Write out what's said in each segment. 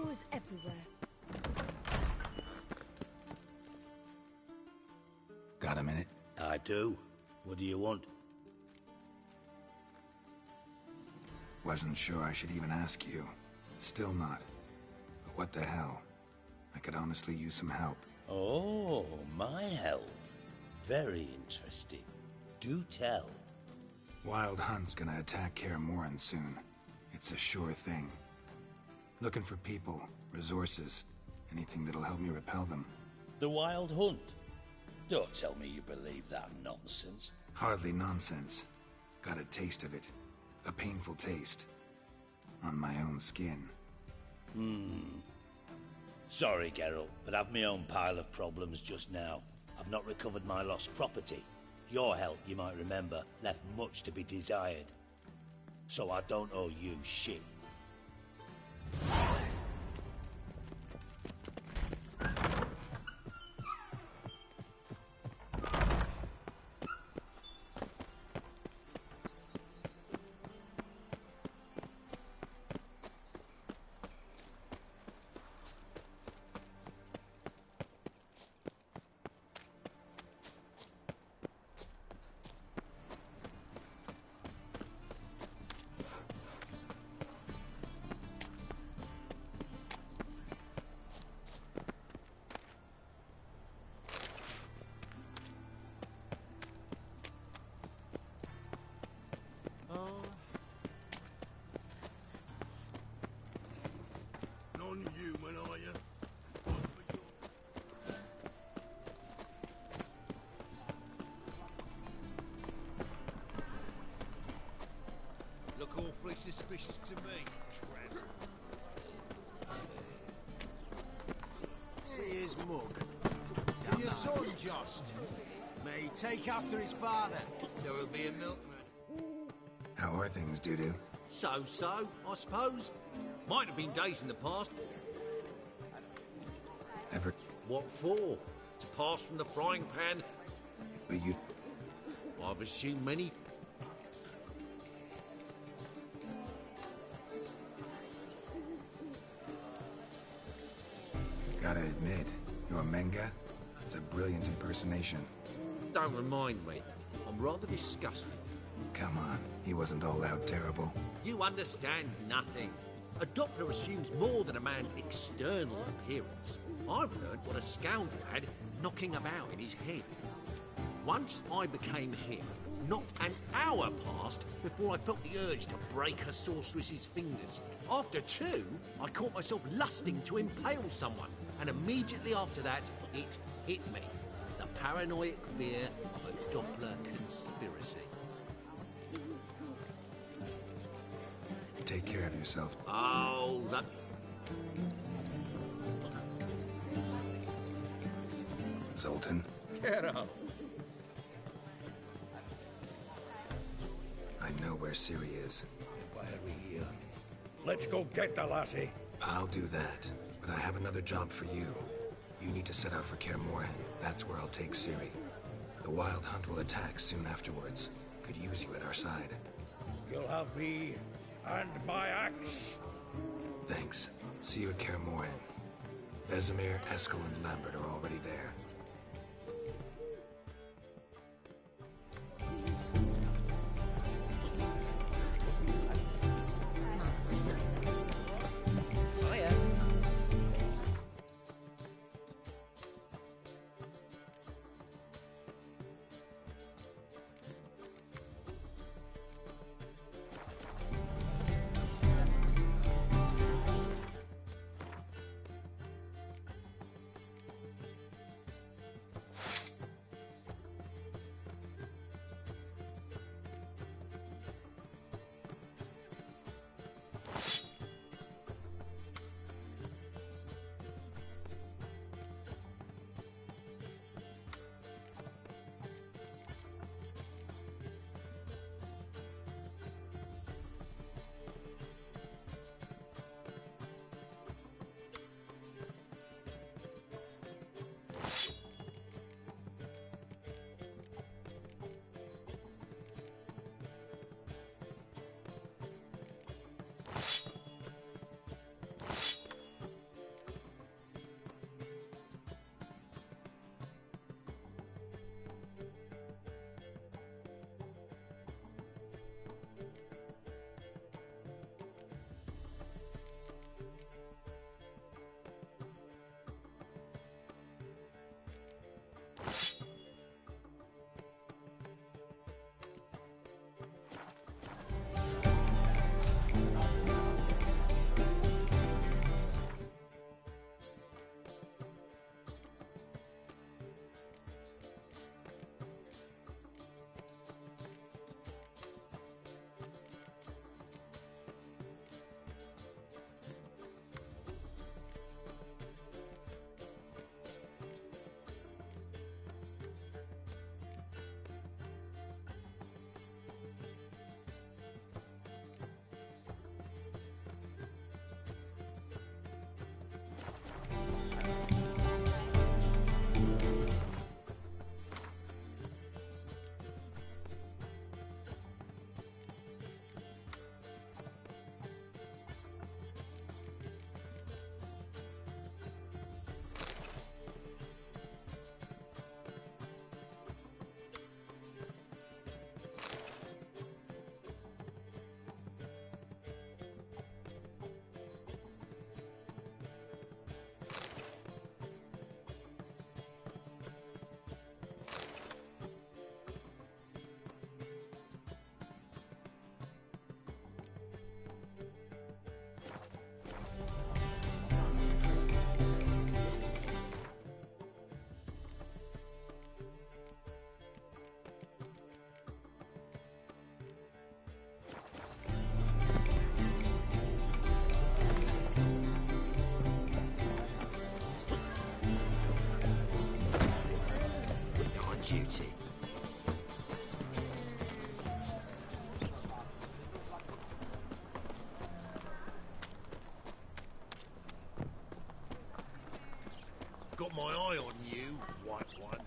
Outlaws everywhere. Got a minute? I do. What do you want? Wasn't sure I should even ask you. Still not. But what the hell? I could honestly use some help. Oh, my help. Very interesting. Do tell. Wild Hunt's gonna attack Kaer Morhen soon. It's a sure thing. Looking for people, resources, anything that'll help me repel them. The Wild Hunt? Don't tell me you believe that nonsense. Hardly nonsense. Got a taste of it. A painful taste. On my own skin. Sorry, Geralt, but I've my own pile of problems just now. I've not recovered my lost property. Your help, you might remember, left much to be desired. So I don't owe you shit. Non-human, are you? Look awfully suspicious to me, tramp. See his mug. To your son, Jost. May he take after his father, so he'll be a milkman. How are things, Dudu? So-so, I suppose. Might have been days in the past. Ever... What for? To pass from the frying pan? But you... I've assumed many... Gotta admit, your Menga? It's a brilliant impersonation. Don't remind me. I'm rather disgusted. Come on, he wasn't all out terrible. You understand nothing. A Doppler assumes more than a man's external appearance. I've learned what a scoundrel had knocking about in his head. Once I became him, not an hour passed before I felt the urge to break a sorceress's fingers. After two, I caught myself lusting to impale someone, and immediately after that, it hit me. The paranoid fear of a Doppler conspiracy. Take care of yourself. Oh, that... Zoltan, Get up. I know where Ciri is. Why are we here? Let's go get the lassie. I'll do that, but I have another job for you. You need to set out for Kaer Morhen. That's where I'll take Ciri. The Wild Hunt will attack soon afterwards. Could use you at our side. You'll have me and my axe. Thanks. See you at Kaer Morhen. Vesemir, Eskel, and Lambert are already there. got my eye on you, white one.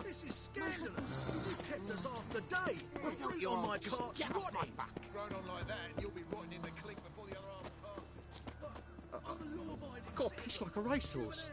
This is scandalous. You've kept us half the day. I thought you on my cart's rotting. Ride on like that and you'll be rotting in the clink before the other half passes. I'm a law-abiding Got to piss like a racehorse.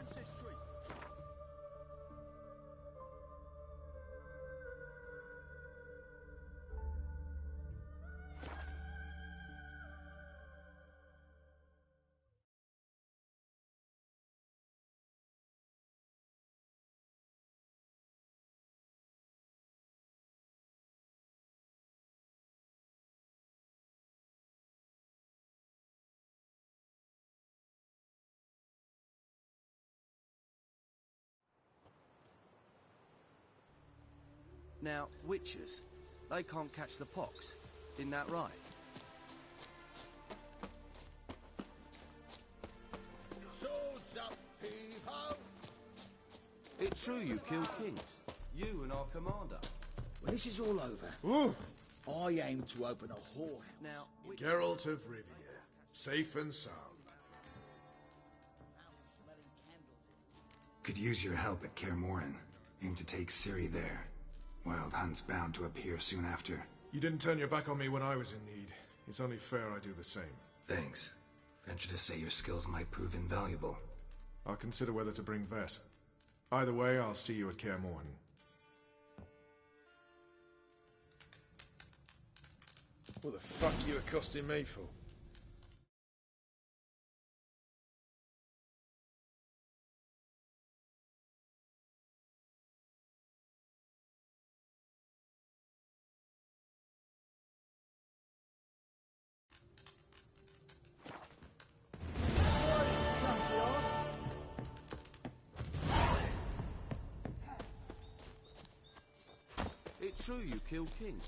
Now, witches, they can't catch the pox. Isn't that right? Swords up, heave-ho! It's true you kill kings. You and our commander. When this is all over, I aim to open a whorehouse. Now, Geralt of Rivia, safe and sound. Could use your help at Kaer Morhen. Aim to take Ciri there. Wild Hunt's bound to appear soon after. You didn't turn your back on me when I was in need. It's only fair I do the same. Thanks. Venture to say your skills might prove invaluable. I'll consider whether to bring Vess. Either way, I'll see you at Kaer Morhen. What the fuck are you accosting me for? it's true you kill kings.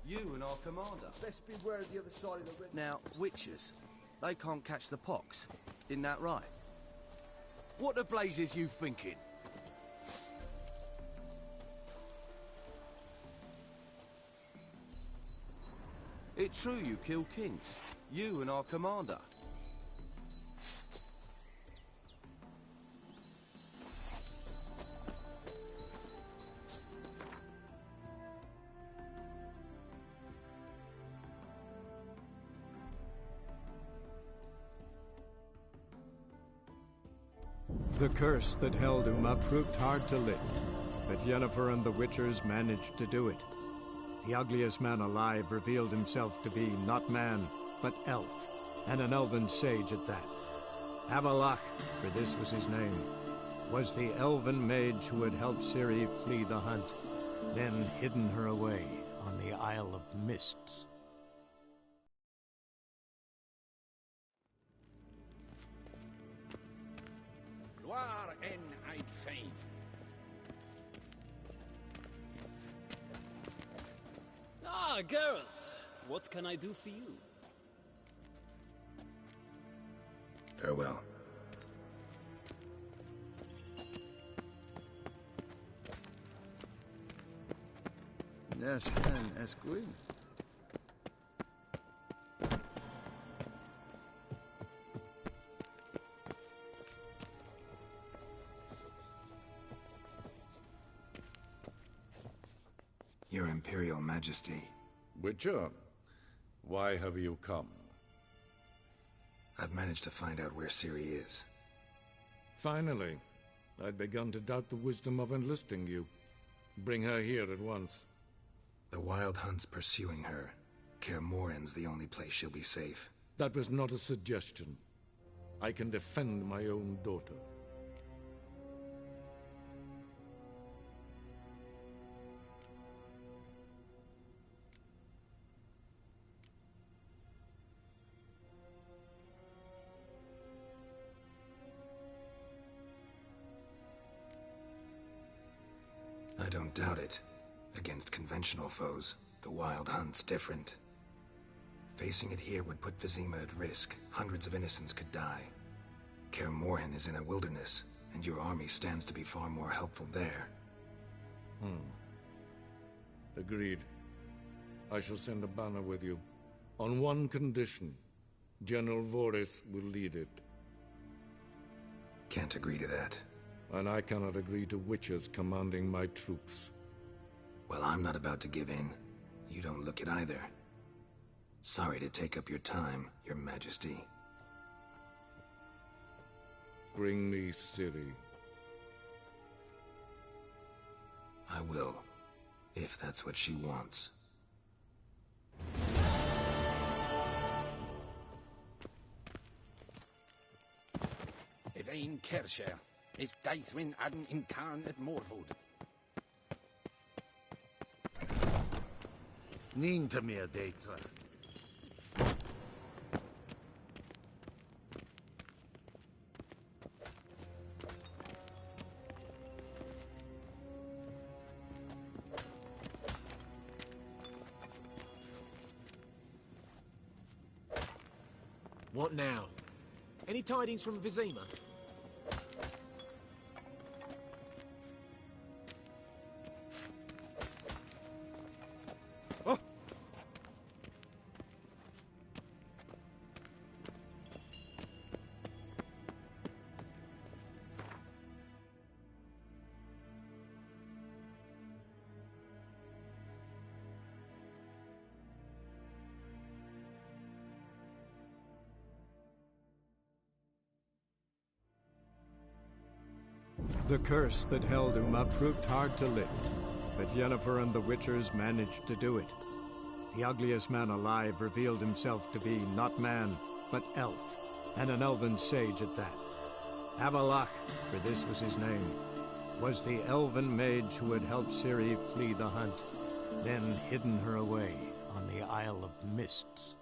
You and our commander. Best beware of the other side of the ring. Now, witches, they can't catch the pox. Isn't that right? What the blazes you thinking? It's true you kill kings. You and our commander. The curse that held Uma proved hard to lift, but Yennefer and the Witchers managed to do it. The ugliest man alive revealed himself to be not man, but elf, and an elven sage at that. Avalach, for this was his name, was the elven mage who had helped Ciri flee the hunt, then hidden her away on the Isle of Mists. Gloire en ein Fame. Ah, Geralt! What can I do for you? Farewell. Yes, and Esquire. Your Imperial Majesty. Witcher, why have you come? I've managed to find out where Ciri is. Finally. I'd begun to doubt the wisdom of enlisting you. Bring her here at once. The Wild Hunt's pursuing her. Kaer Morhen's the only place she'll be safe. That was not a suggestion. I can defend my own daughter. I don't doubt it. Against conventional foes, the Wild Hunt's different. Facing it here would put Vizima at risk. Hundreds of innocents could die. Kaer Morhen is in a wilderness, and your army stands to be far more helpful there. Agreed. I shall send a banner with you. On one condition. General Voris will lead it. Can't agree to that. And I cannot agree to witches commanding my troops. Well, I'm not about to give in. You don't look it either. Sorry to take up your time, Your Majesty. Bring me Ciri. I will, if that's what she wants. Yvain Kersher is Daithwin Adden in Karn at Morvood. Ninta mir deitra. What now? Any tidings from Vizima? The curse that held Uma proved hard to lift, but Yennefer and the Witchers managed to do it. The ugliest man alive revealed himself to be not man, but elf, and an elven sage at that. Avalach, for this was his name, was the elven mage who had helped Ciri flee the hunt, then hidden her away on the Isle of Mists.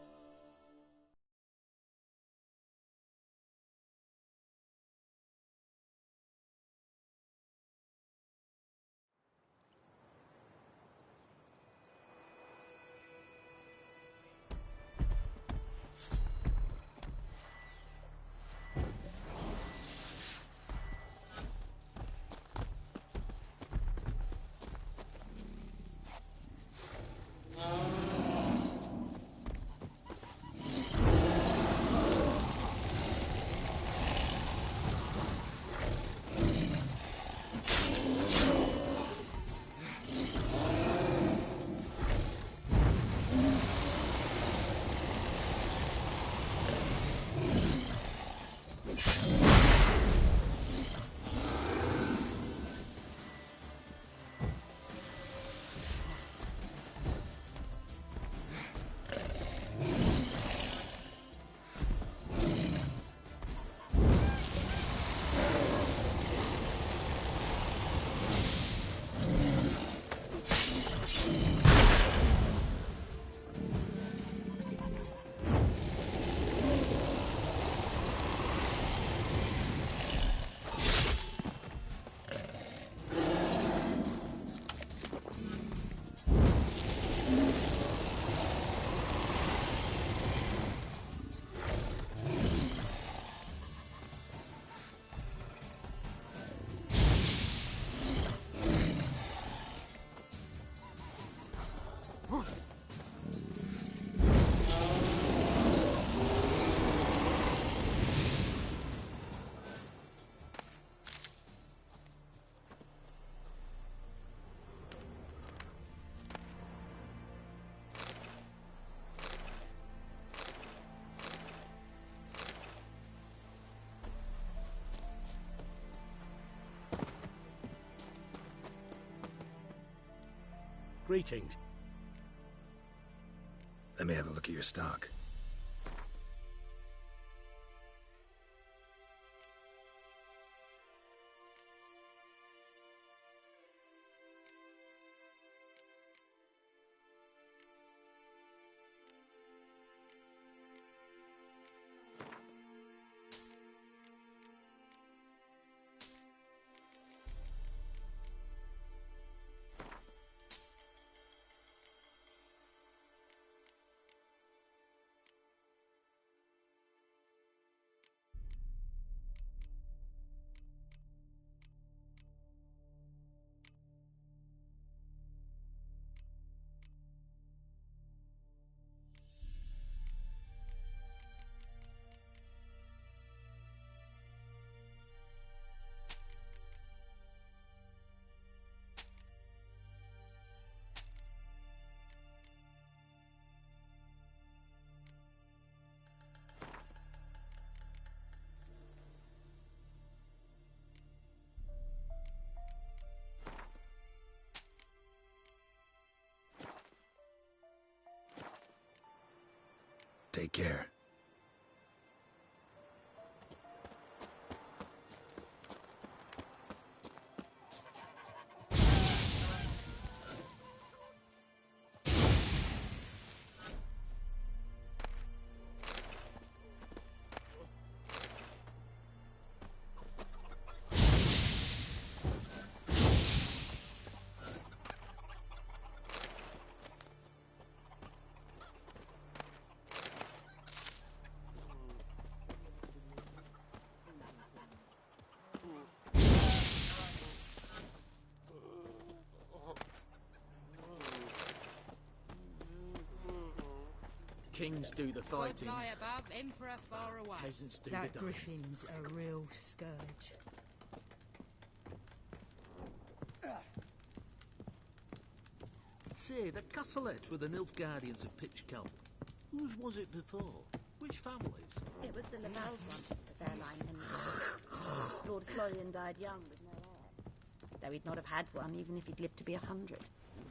Greetings. Let me have a look at your stock. Take care. Kings do the fighting. Gods eye above, Emperor far away. Peasants do that the dying. Griffin's a real scourge. Say, the castlet with the Nilfgaardians of Pitchcamp. Whose was it before? Which families? It was the Laval's once, but their line ended. Lord Florian died young with no heir. Though he'd not have had one, even if he'd lived to be 100.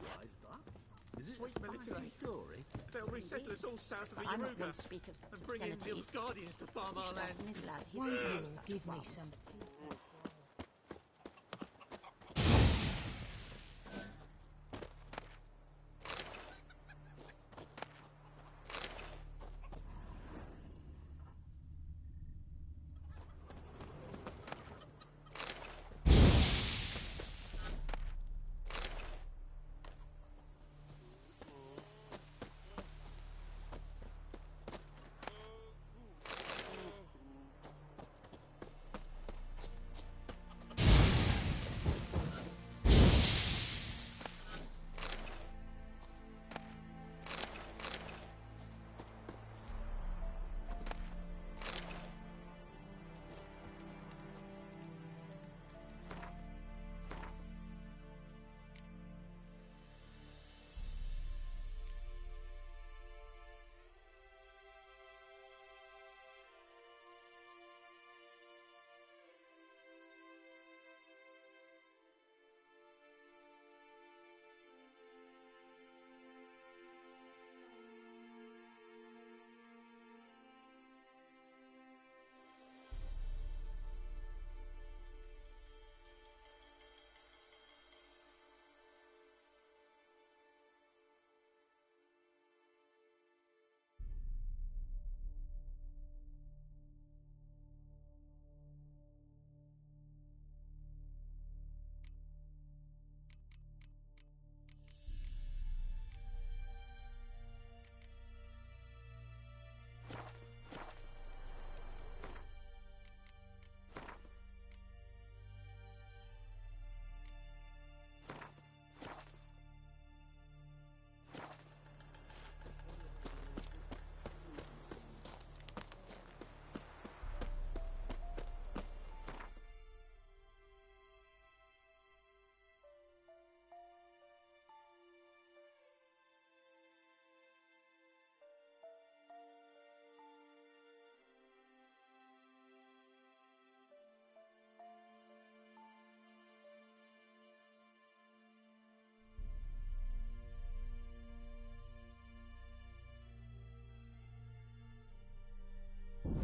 Why is that? Is it Sweet military story? They'll resettle us all south of the But I'm not Yaruga one to speak of and bring in obscenities. Nilfgaardians to farm You our should land. ask his lad. He's Won't got you such give me farms. some?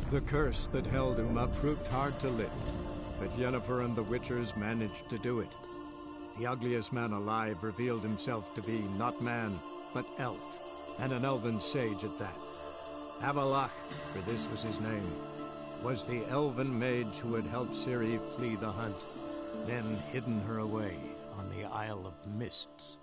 The curse that held Uma proved hard to lift, but Yennefer and the Witchers managed to do it. The ugliest man alive revealed himself to be not man, but elf, and an elven sage at that. Avalach, for this was his name, was the elven mage who had helped Ciri flee the hunt, then hidden her away on the Isle of Mists.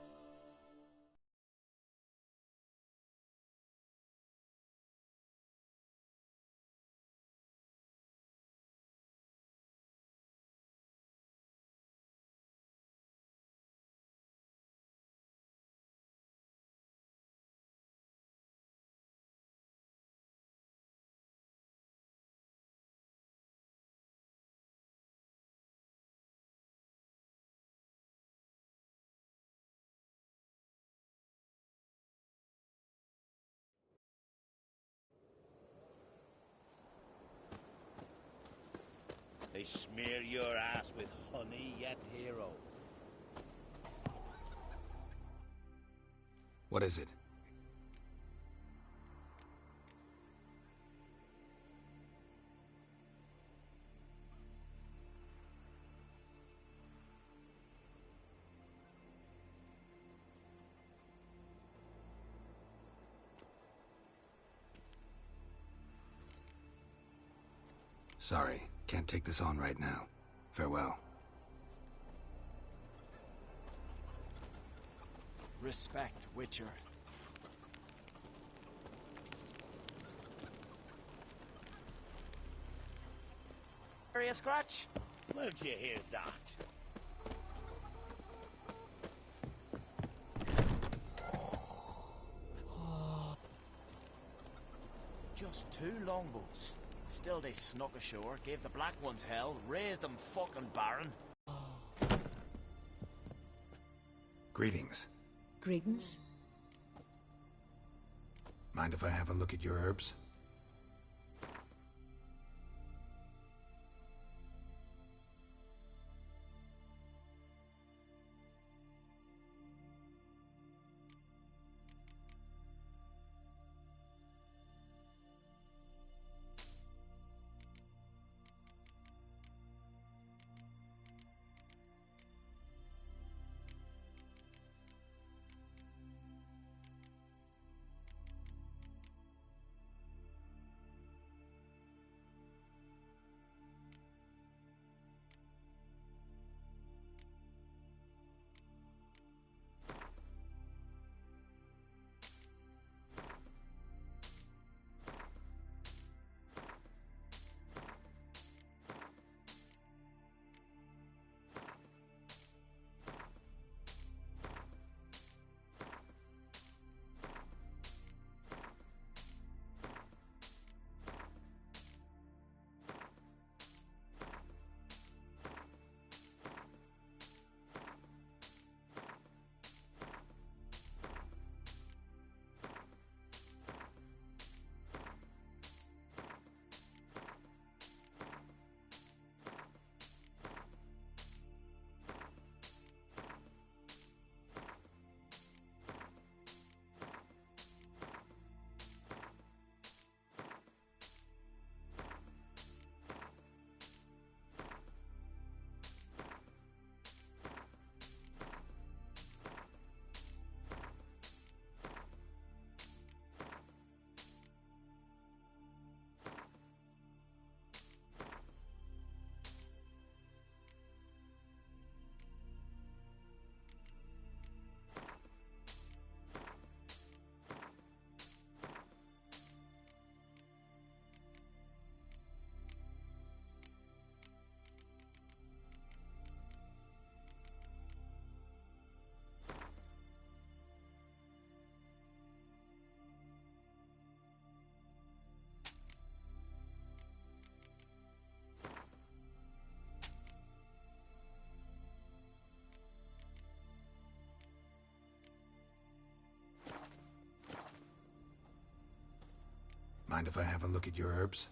They smear your ass with honey, yet hero. What is it? Sorry, can't take this on right now. Farewell. Respect, Witcher. Area scratch? Where'd you hear that? Just 2 longboats. Still they snuck ashore, gave the black ones hell, raised them fucking barren. Greetings. Greetings. Mind if I have a look at your herbs? Mind if I have a look at your herbs?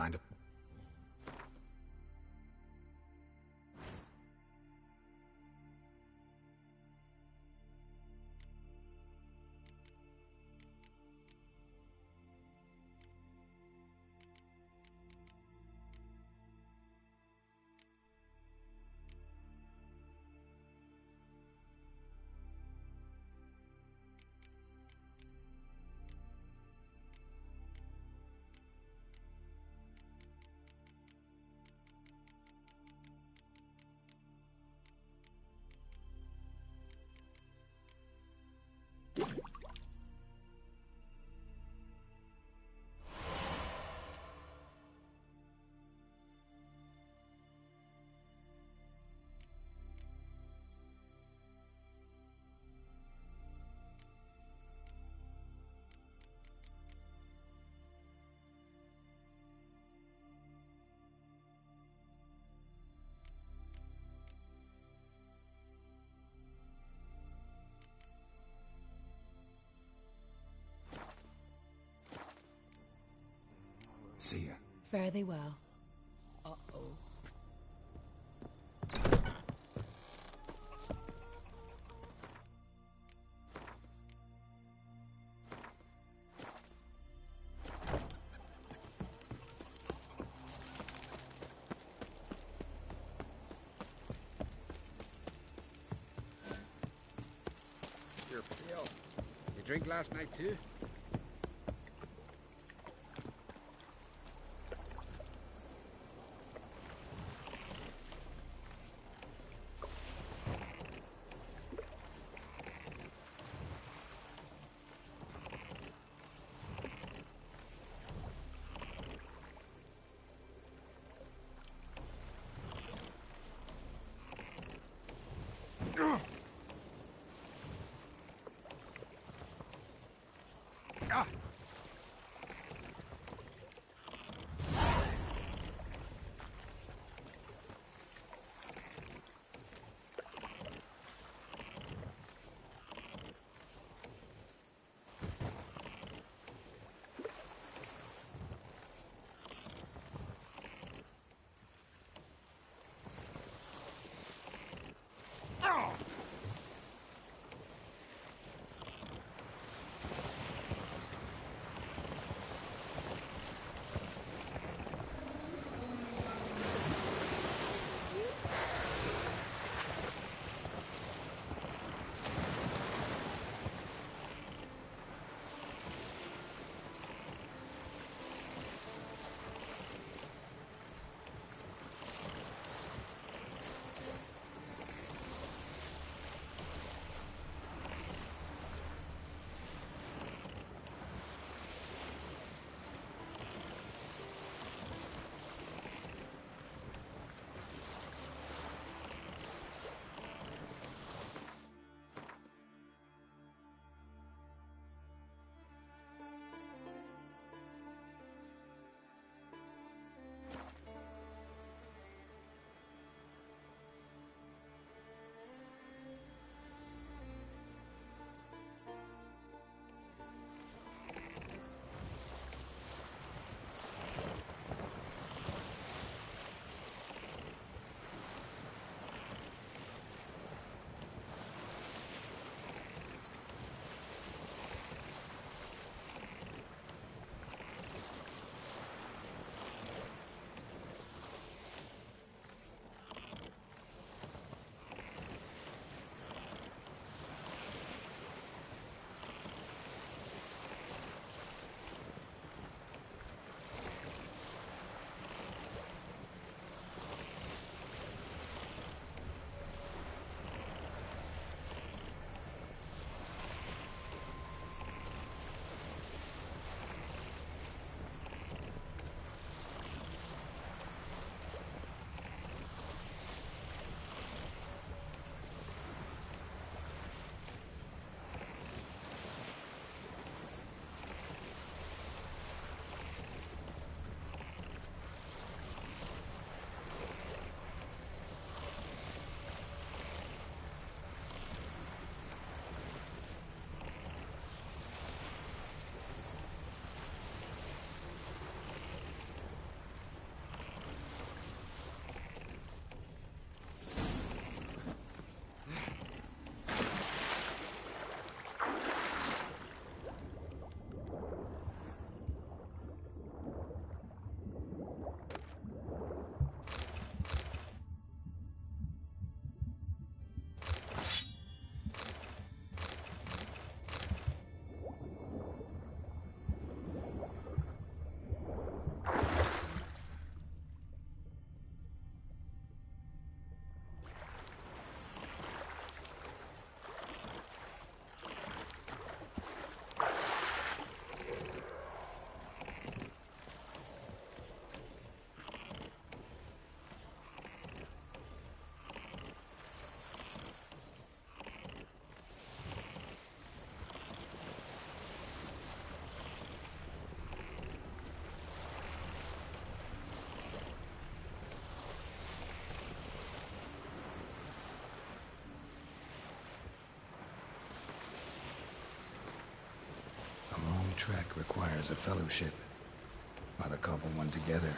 Mind if... See ya. Fare thee well. Uh-oh. Sure, Phil. You drink last night too? attack requires a fellowship. Ought to cobble one together.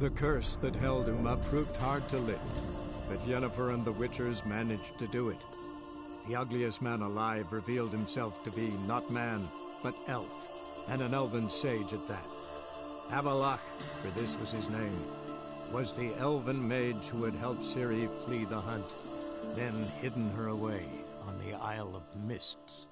The curse that held Uma proved hard to lift, but Yennefer and the Witchers managed to do it. The ugliest man alive revealed himself to be not man, but elf, and an elven sage at that. Avalach, for this was his name, was the elven mage who had helped Ciri flee the hunt, then hidden her away on the Isle of Mists.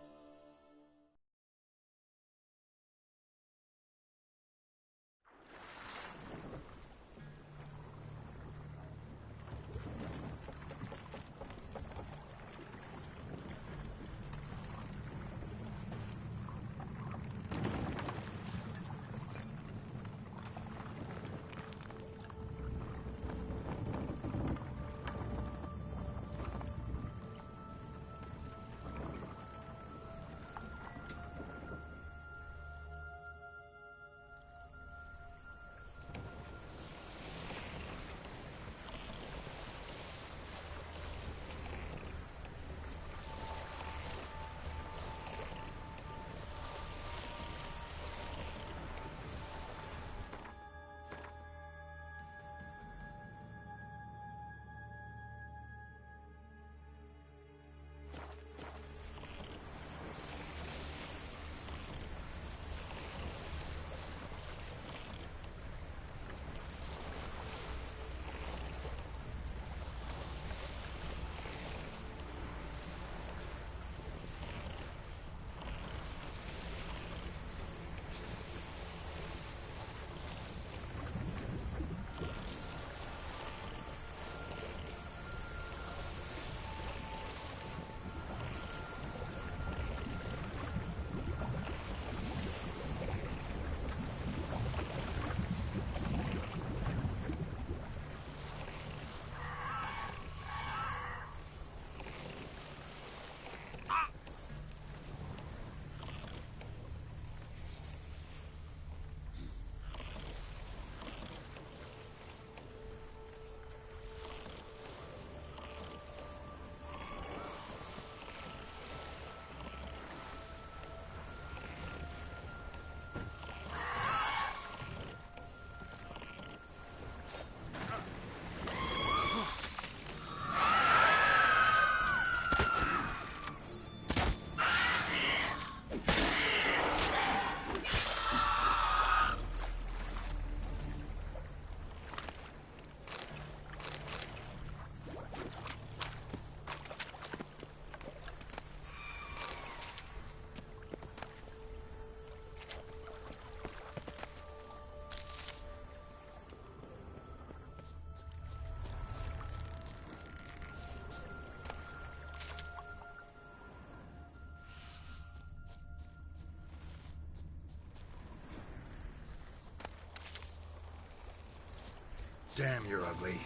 Damn, you're ugly.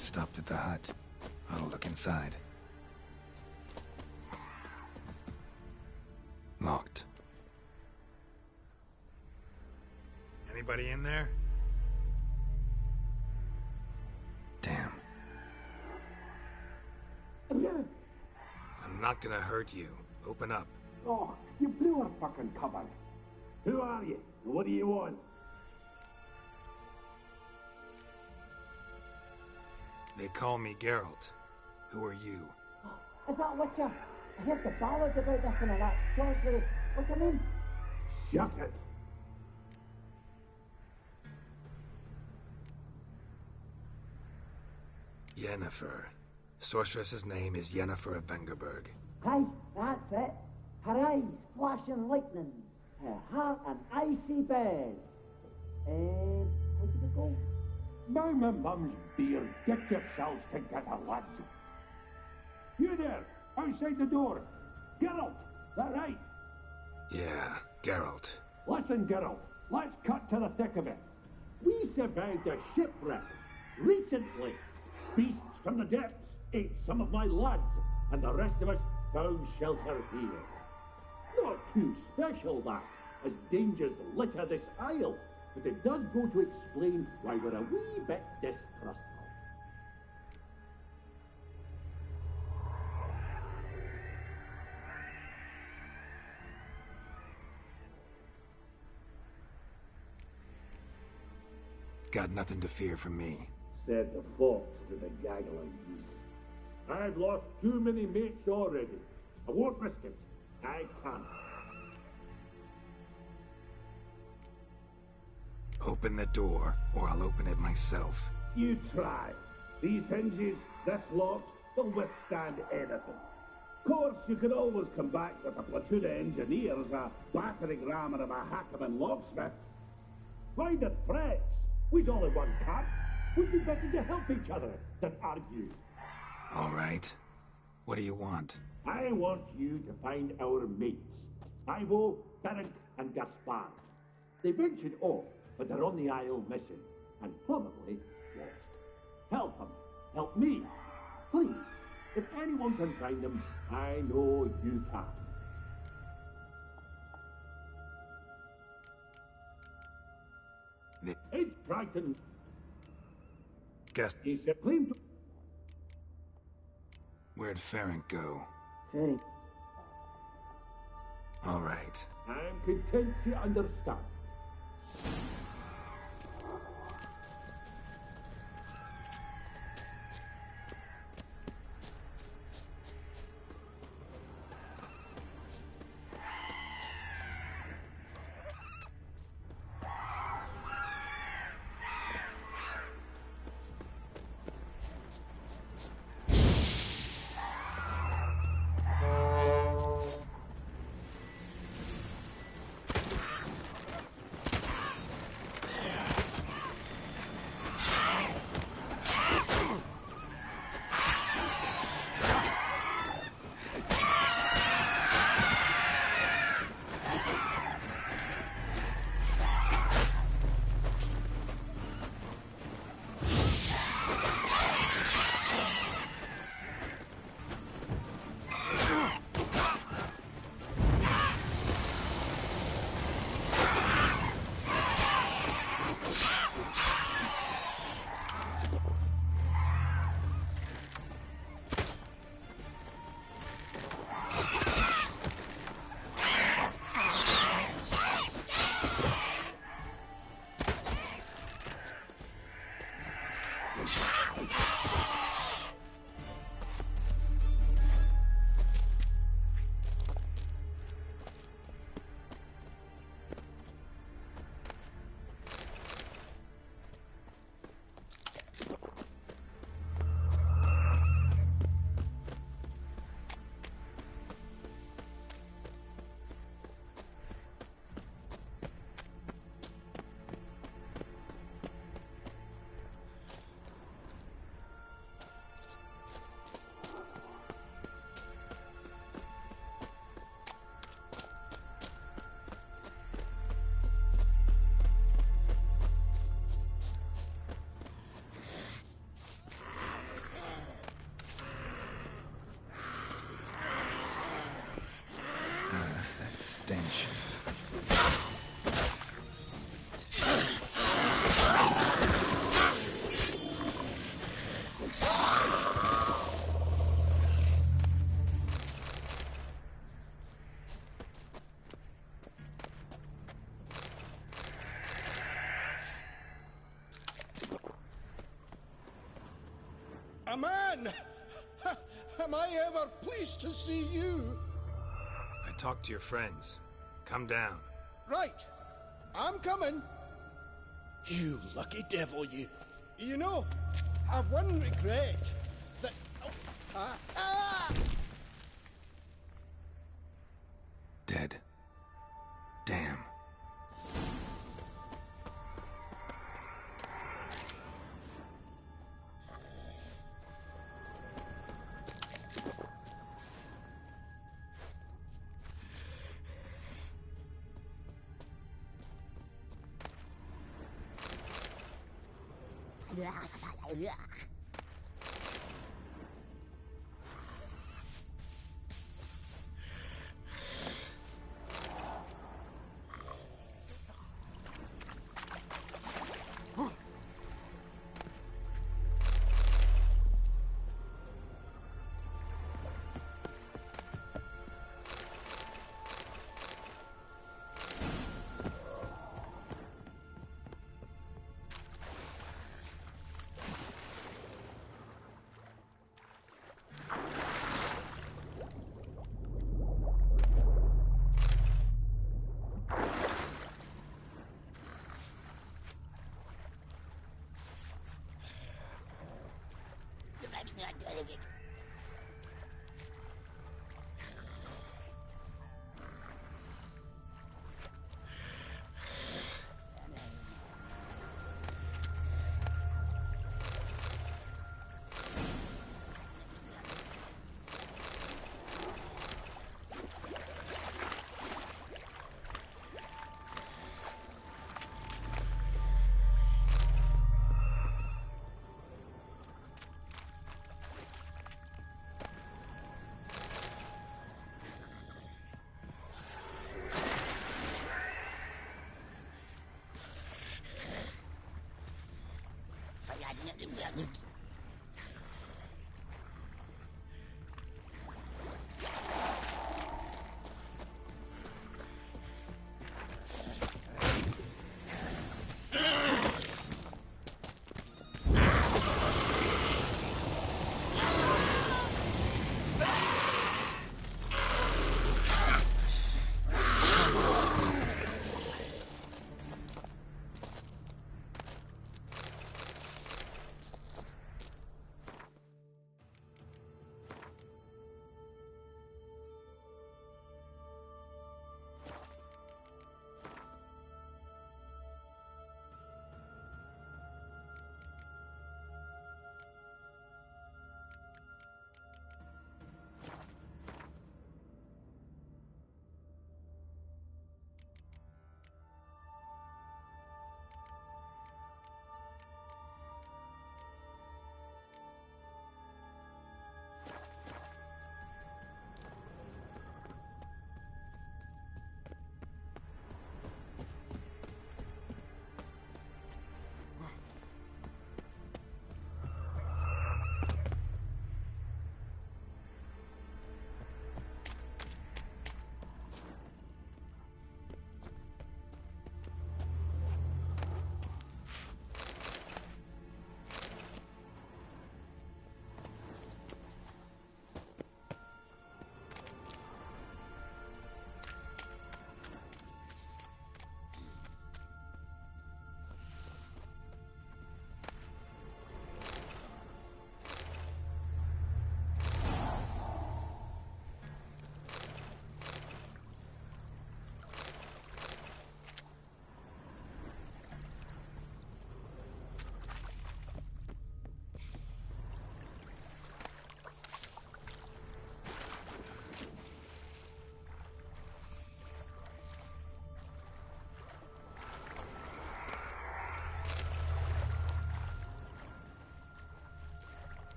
stopped at the hut. I'll look inside. Locked. Anybody in there? Damn. I'm not gonna hurt you. Open up. Oh, you blew our fucking cover. Who are you? And what do you want? They call me Geralt. Who are you? Is that Witcher? I heard the ballad about this and all that sorceress. What's her name? Shut it. Yennefer. Sorceress's name is Yennefer of Vengerberg. Aye, that's it. Her eyes flashing lightning. Her heart an icy bed. How did it go? Now my mum's beard, get yourselves together, lads. You there, outside the door. Geralt, that right? Yeah, Geralt. Listen, Geralt, let's cut to the thick of it. We survived a shipwreck recently. Beasts from the depths ate some of my lads, and the rest of us found shelter here. Not too special, that, as dangers litter this isle, but it does go to explain why we're a wee bit distrustful. Got nothing to fear from me. Said the fox to the gaggling geese. I've lost too many mates already. I won't risk it. I can't. Open the door, or I'll open it myself. You try. These hinges, this lock, will withstand anything. Of course, you could always come back with a platoon of engineers, a battering ram and a hackman locksmith. Why the threats? We's all in one camp. We'd do better to help each other than argue. All right. What do you want? I want you to find our mates. Ivo, Beric, and Gaspard. They ventured off, but they're on the Isle missing, and probably lost. Help them. Help me. Please. If anyone can find them, I know you can. It's Brighton. Guess. He said, claim to. Where'd Ferenc go? Ferenc. All right. I'm content to understand. man! Am I ever pleased to see you? I talked to your friends. Come down. Right. I'm coming. You lucky devil, you. You know, I've one regret. That... Dead. Damn.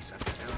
peace after hell.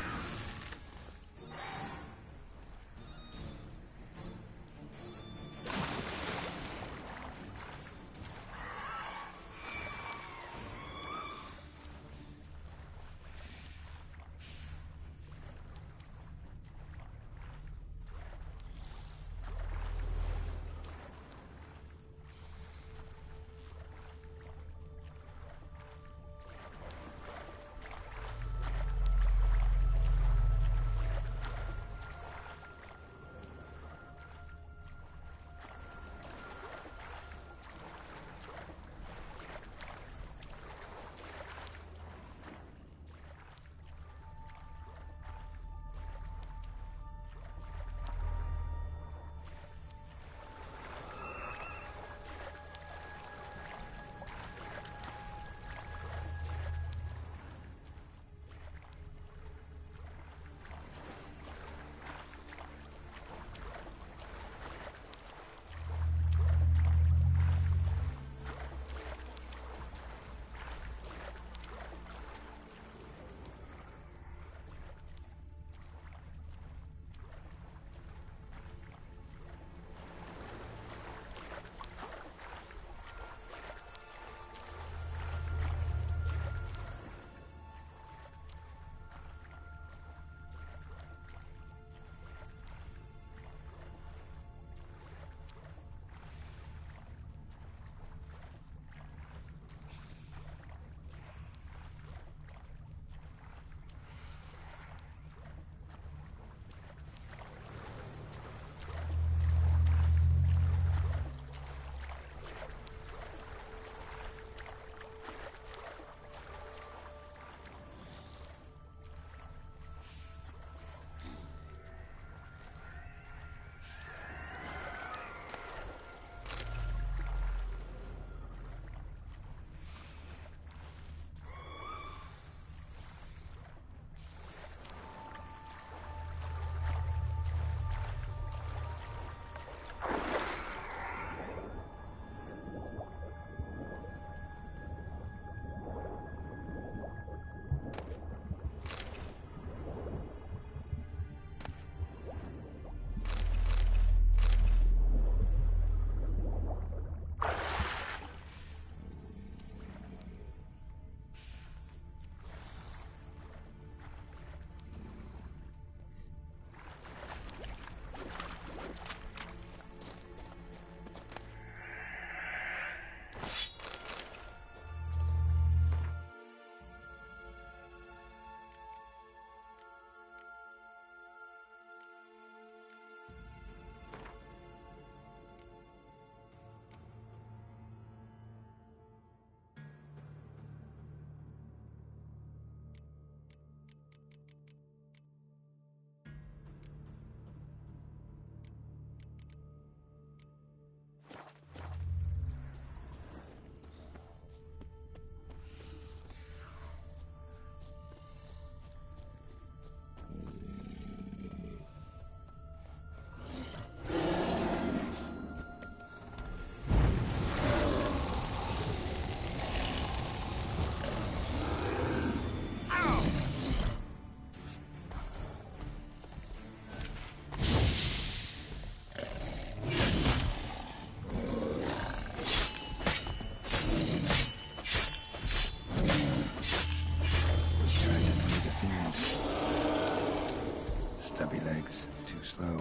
Stubby legs, too slow.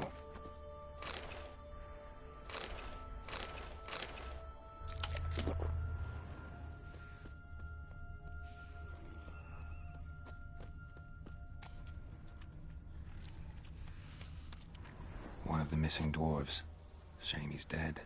One of the missing dwarves. Shame he's dead.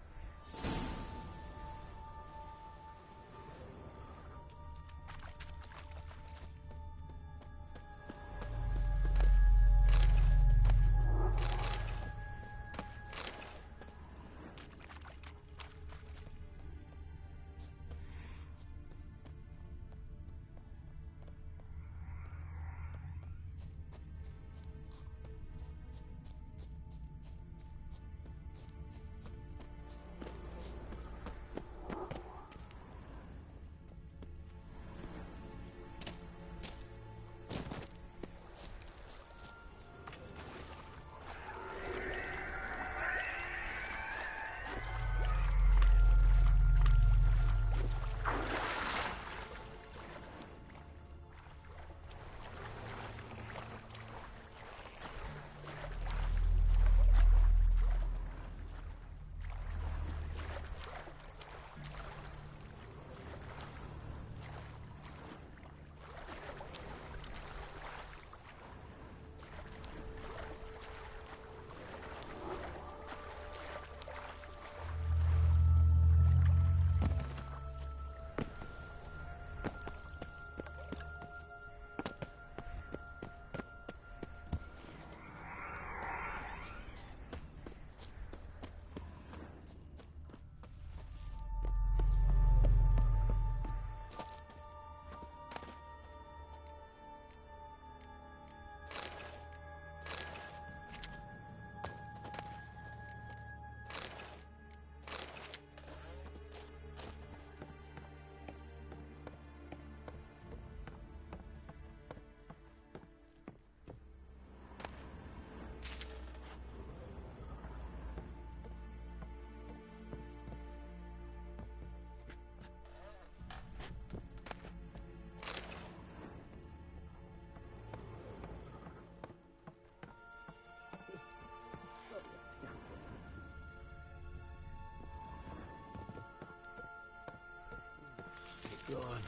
gone.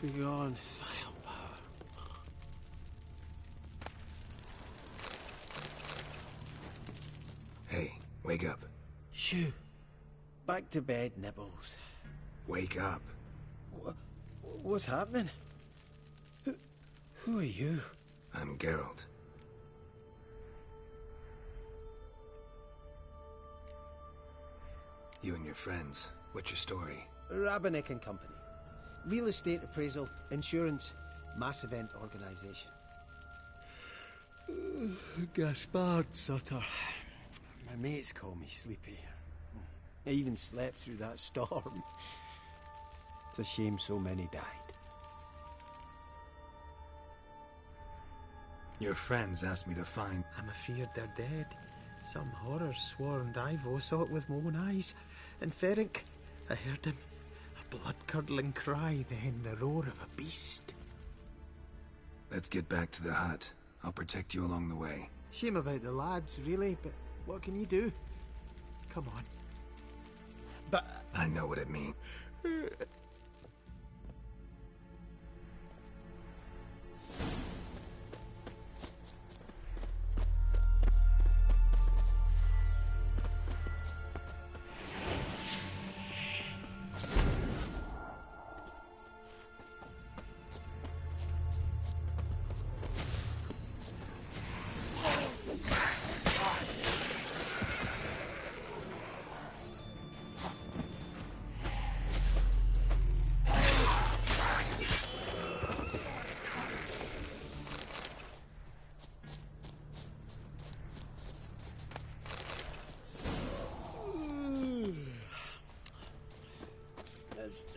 Be gone, vile power. Hey, wake up. Shoo. Back to bed, Nibbles. Wake up. What's happening? Who are you? I'm Geralt. You and your friends, what's your story? Rabenik and Company. Real estate appraisal, insurance, mass event organisation. Gaspard Sutter. My mates call me Sleepy. I even slept through that storm. It's a shame so many died. Your friends asked me to find... I'm afeard they're dead. Some horror-sworn Ivo saw it with my own eyes. And Ferenc, I heard him. A blood-curdling cry, then the roar of a beast. Let's get back to the hut. I'll protect you along the way. Shame about the lads, really, but what can you do? Come on. But... I know what it means.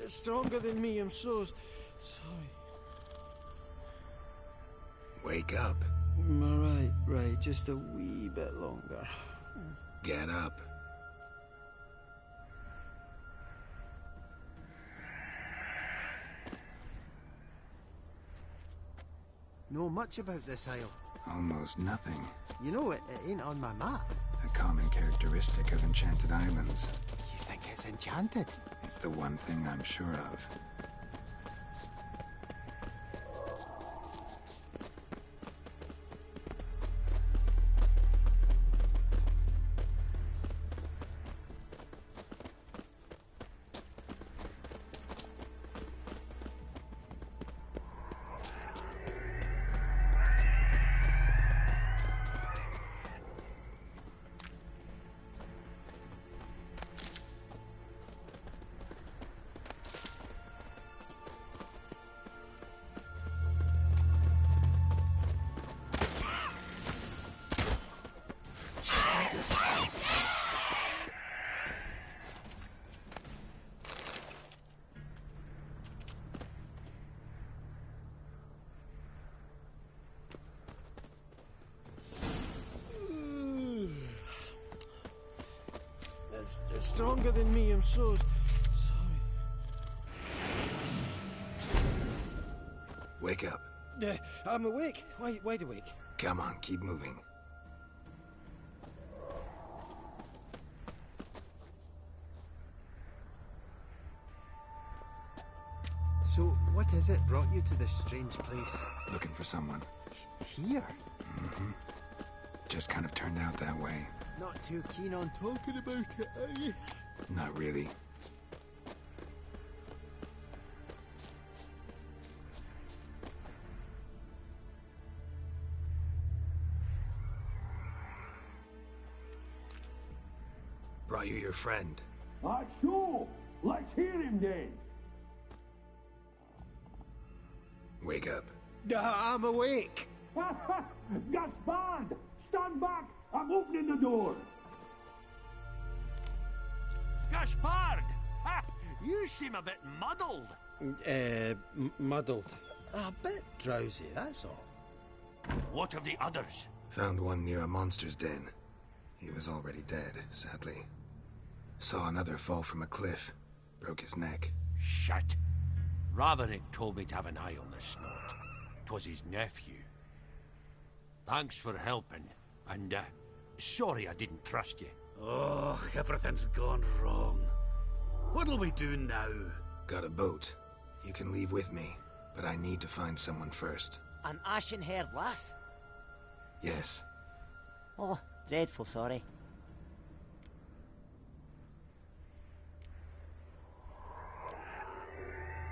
It's stronger than me, I'm so sorry. Wake up. Right, just a wee bit longer. Get up. Know much about this isle? Almost nothing. You know, it ain't on my map. A common characteristic of enchanted islands. You think it's enchanted? It's the one thing I'm sure of. It's stronger than me, I'm so sorry. Wake up. I'm awake. Wide awake. Come on, keep moving. So, what is it brought you to this strange place? Looking for someone. Here? Mm-hmm. Just kind of turned out that way. Not too keen on talking about it, are you? Not really. Brought you your friend. Sure. Let's hear him then. Wake up. I'm awake. Gaspard! Stand back! I'm opening the door! Gaspard! Ha! You seem a bit muddled. Muddled. A bit drowsy, that's all. What of the others? Found one near a monster's den. He was already dead, sadly. Saw another fall from a cliff. Broke his neck. Shit. Rabenik told me to have an eye on the snort. 'Twas his nephew. Thanks for helping, and sorry I didn't trust you. Oh, everything's gone wrong. What'll we do now? Got a boat. You can leave with me, but I need to find someone first. An ashen-haired lass? Yes. Oh, dreadful sorry.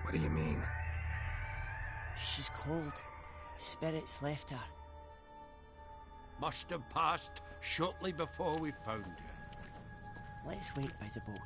What do you mean? She's cold. Spirits left her. Must have passed shortly before we found you. Let's wait by the boat.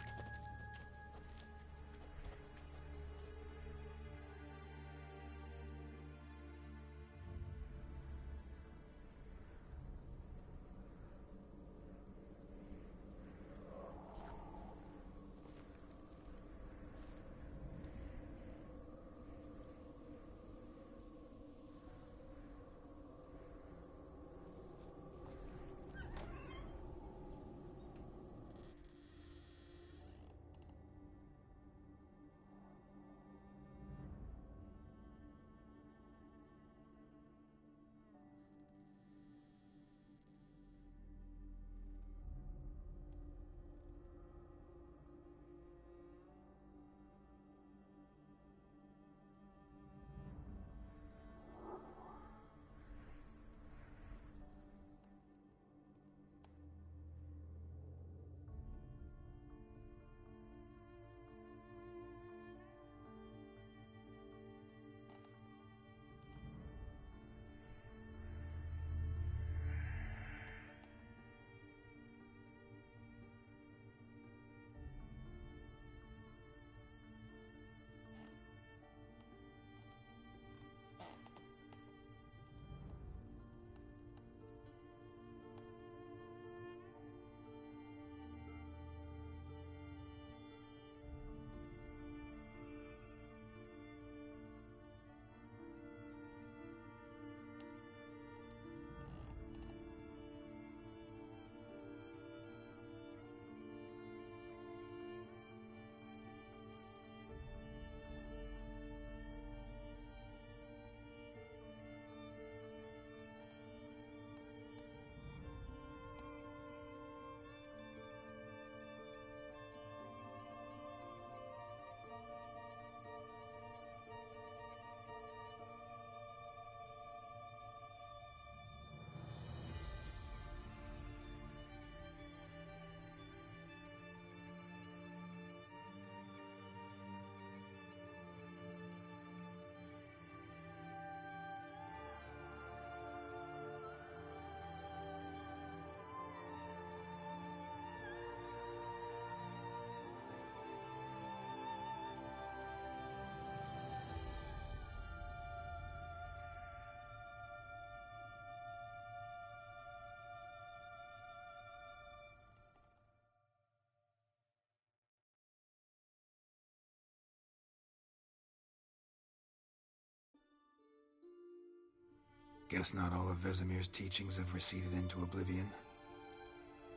Guess not all of Vesemir's teachings have receded into oblivion.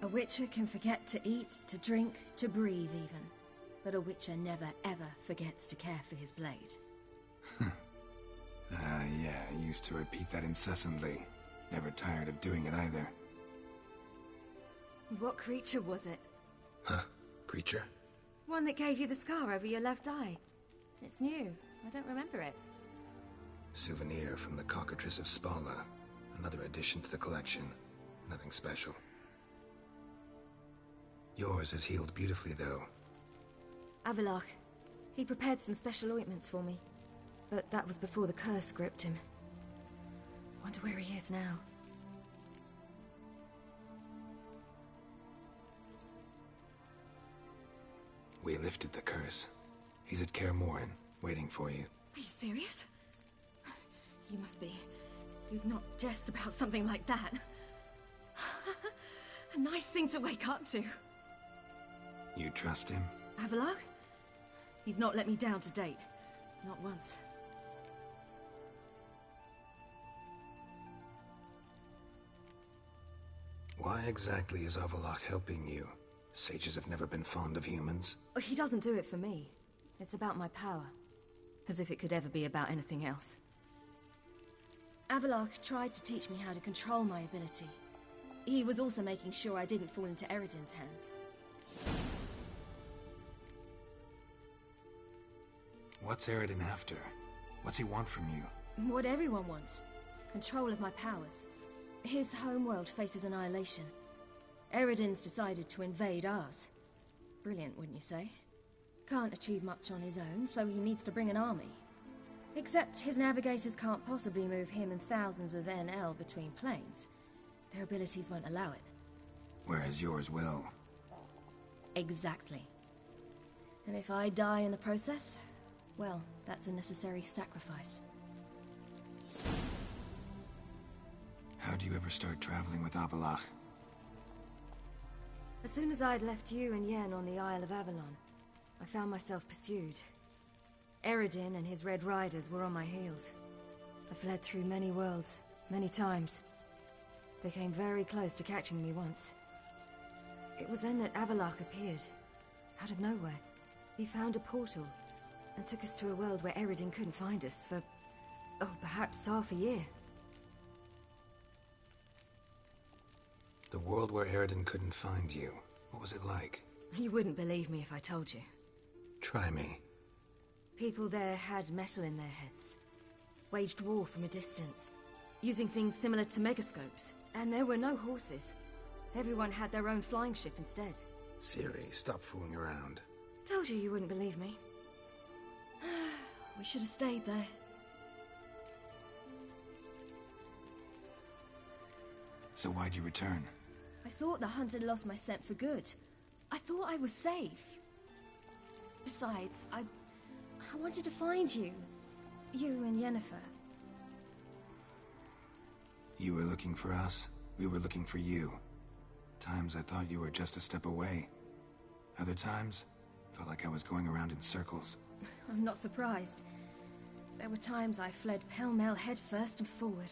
A witcher can forget to eat, to drink, to breathe even. But a witcher never ever forgets to care for his blade. Yeah, I used to repeat that incessantly. Never tired of doing it either. What creature was it? Huh? Creature? One that gave you the scar over your left eye. It's new. I don't remember it. Souvenir from the Cockatrice of Spala. Another addition to the collection. Nothing special. Yours is healed beautifully, though. Avalach. He prepared some special ointments for me. But that was before the curse gripped him. Wonder where he is now. We lifted the curse. He's at Kaer Morhen, waiting for you. Are you serious? You must be. You'd not jest about something like that. A nice thing to wake up to. You trust him? Avalach? He's not let me down to date. Not once. Why exactly is Avalach helping you? Sages have never been fond of humans. He doesn't do it for me. It's about my power. As if it could ever be about anything else. Avalach tried to teach me how to control my ability. He was also making sure I didn't fall into Eredin's hands. What's Eridan after? What's he want from you? What everyone wants. Control of my powers. His homeworld faces annihilation. Eridan's decided to invade ours. Brilliant, wouldn't you say? Can't achieve much on his own, so he needs to bring an army. Except his navigators can't possibly move him and thousands of NL between planes. Their abilities won't allow it. Whereas yours will. Exactly. And if I die in the process, well, that's a necessary sacrifice. How do you ever start traveling with Avallac'h? As soon as I'd left you and Yen on the Isle of Avalon, I found myself pursued. Eridan and his Red Riders were on my heels. I fled through many worlds, many times. They came very close to catching me once. It was then that Avallac'h appeared, out of nowhere. He found a portal, and took us to a world where Eridan couldn't find us for, perhaps half a year. The world where Eridan couldn't find you. What was it like? You wouldn't believe me if I told you. Try me. People there had metal in their heads. Waged war from a distance, using things similar to megascopes. And there were no horses. Everyone had their own flying ship instead. Siri, stop fooling around. Told you you wouldn't believe me. We should have stayed there. So why'd you return? I thought the hunt had lost my scent for good. I thought I was safe. Besides, I wanted to find you. You and Yennefer. You were looking for us. We were looking for you. Times I thought you were just a step away. Other times, felt like I was going around in circles. I'm not surprised. There were times I fled pell-mell head first and forward.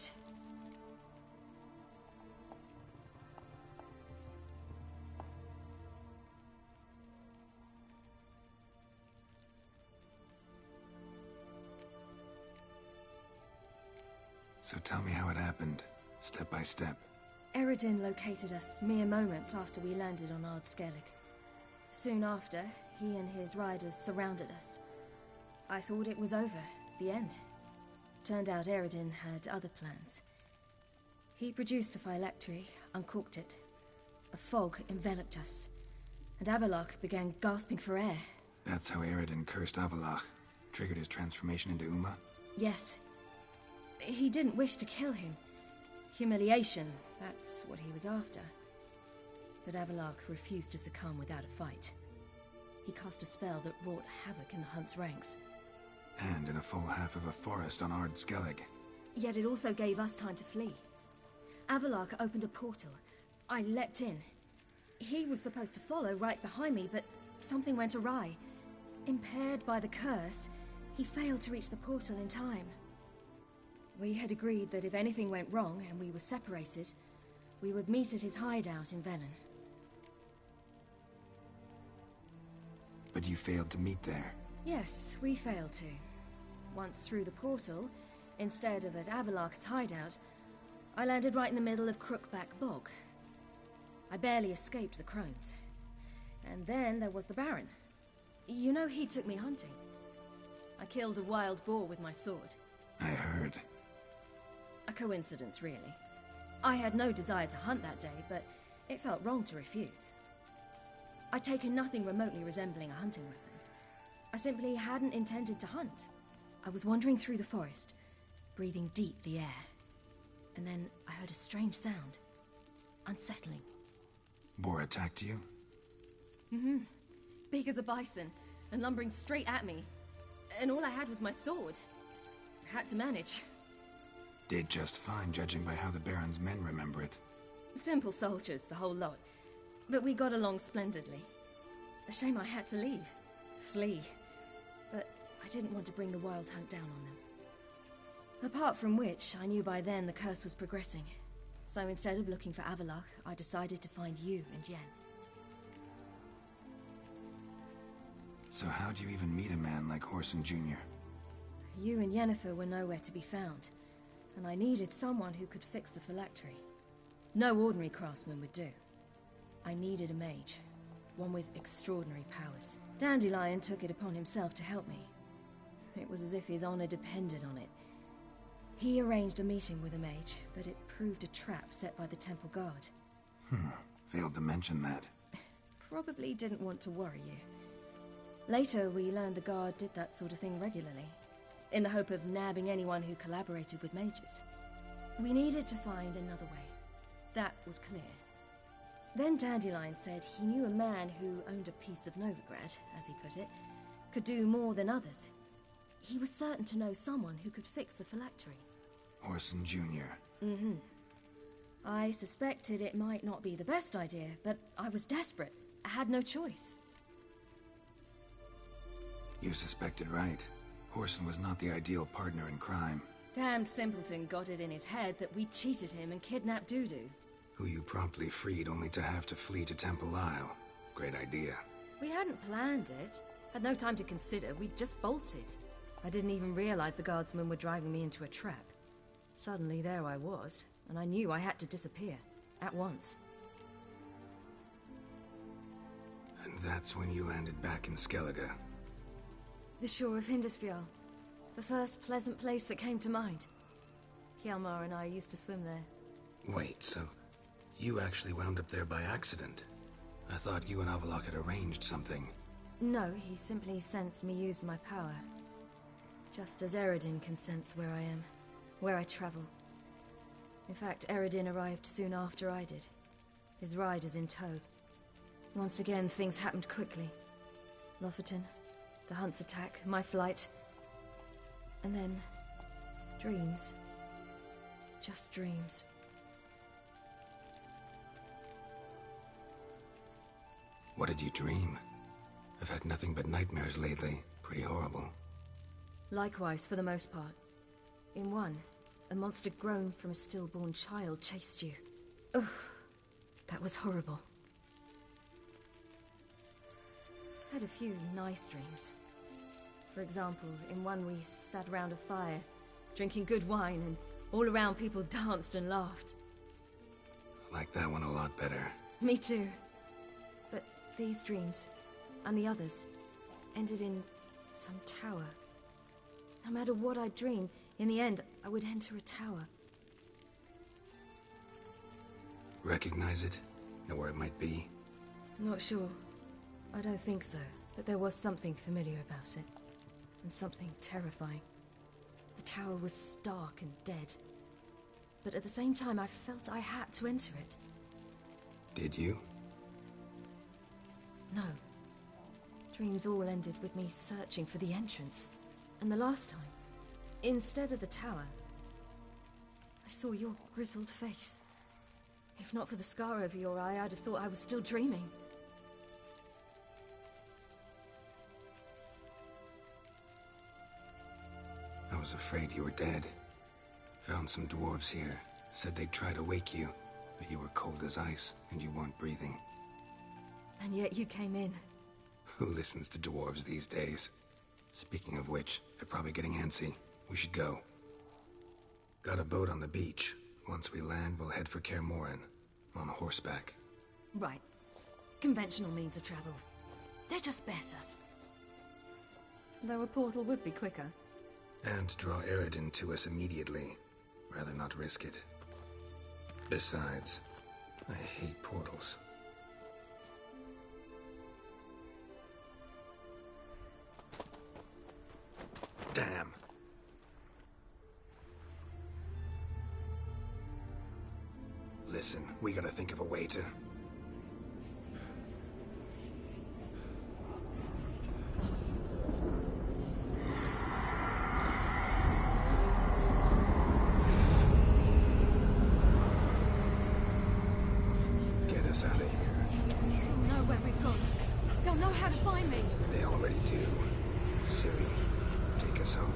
So tell me how it happened, step by step. Eridan located us mere moments after we landed on Ard Skellig. Soon after, he and his riders surrounded us. I thought it was over, the end. Turned out Eridan had other plans. He produced the phylactery, uncorked it. A fog enveloped us, and Avallac'h began gasping for air. That's how Eridan cursed Avallac'h, triggered his transformation into Uma? Yes. He didn't wish to kill him. Humiliation, that's what he was after. But Avallac'h refused to succumb without a fight. He cast a spell that wrought havoc in the hunt's ranks. And in a full half of a forest on Ard Skellig. Yet it also gave us time to flee. Avallac'h opened a portal. I leapt in. He was supposed to follow right behind me, but something went awry. Impaired by the curse, he failed to reach the portal in time. We had agreed that if anything went wrong and we were separated, we would meet at his hideout in Velen. But you failed to meet there. Yes, we failed to. Once through the portal, instead of at Avallac'h's hideout, I landed right in the middle of Crookback Bog. I barely escaped the crones. And then there was the Baron. You know, he took me hunting. I killed a wild boar with my sword. I heard. A coincidence, really. I had no desire to hunt that day, but it felt wrong to refuse. I'd taken nothing remotely resembling a hunting weapon. I simply hadn't intended to hunt. I was wandering through the forest, breathing deep the air. And then I heard a strange sound. Unsettling. Boar attacked you? Mm-hmm. Big as a bison, and lumbering straight at me. And all I had was my sword. Had to manage. Did just fine, judging by how the Baron's men remember it. Simple soldiers, the whole lot. But we got along splendidly. A shame I had to leave. Flee. But I didn't want to bring the wild hunt down on them. Apart from which, I knew by then the curse was progressing. So instead of looking for Avallac'h, I decided to find you and Yen. So how'd you even meet a man like Whoreson Jr.? You and Yennefer were nowhere to be found, and I needed someone who could fix the phylactery. No ordinary craftsman would do. I needed a mage, one with extraordinary powers. Dandelion took it upon himself to help me. It was as if his honor depended on it. He arranged a meeting with a mage, but it proved a trap set by the temple guard. Failed to mention that. Probably didn't want to worry you. Later, we learned the guard did that sort of thing regularly, in the hope of nabbing anyone who collaborated with mages. We needed to find another way. That was clear. Then Dandelion said he knew a man who owned a piece of Novigrad, as he put it, could do more than others. He was certain to know someone who could fix the phylactery. Orson Jr. Mm-hmm. I suspected it might not be the best idea, but I was desperate. I had no choice. You suspected right. Orson was not the ideal partner in crime. Damned simpleton got it in his head that we cheated him and kidnapped Dudu. Who you promptly freed only to have to flee to Temple Isle. Great idea. We hadn't planned it. Had no time to consider. We just bolted. I didn't even realize the guardsmen were driving me into a trap. Suddenly there I was, and I knew I had to disappear. At once. And that's when you landed back in Skellige. The shore of Hindisfjall. The first pleasant place that came to mind. Hjalmar and I used to swim there. Wait, so you actually wound up there by accident? I thought you and Avalok had arranged something. No, he simply sensed me use my power. Just as Eredin can sense where I am, where I travel. In fact, Eredin arrived soon after I did. His riders in tow. Once again, things happened quickly. Lofoten, the hunt's attack, my flight. And then, dreams. Just dreams. What did you dream? I've had nothing but nightmares lately. Pretty horrible. Likewise, for the most part. In one, a monster grown from a stillborn child chased you. Ugh, that was horrible. I had a few nice dreams. For example, in one we sat around a fire, drinking good wine, and all around people danced and laughed. I like that one a lot better. Me too. But these dreams, and the others, ended in some tower. No matter what I dreamed, in the end, I would enter a tower. Recognize it? Know where it might be? Not sure. I don't think so, but there was something familiar about it. And something terrifying. The tower was stark and dead. But at the same time, I felt I had to enter it. Did you? No. Dreams all ended with me searching for the entrance. And the last time, instead of the tower, I saw your grizzled face. If not for the scar over your eye, I'd have thought I was still dreaming. I was afraid you were dead. Found some dwarves here. Said they'd try to wake you, but you were cold as ice, and you weren't breathing. And yet you came in. Who listens to dwarves these days? Speaking of which, they're probably getting antsy. We should go. Got a boat on the beach. Once we land, we'll head for Kaer Morhen. On horseback. Right. Conventional means of travel. They're just better. Though a portal would be quicker. And draw Eredin to us immediately. Rather not risk it. Besides, I hate portals. Damn. Listen, we gotta think of a way to... Get us out of here. They'll know where we've gone. They'll know how to find me. They already do. Ciri, take us home.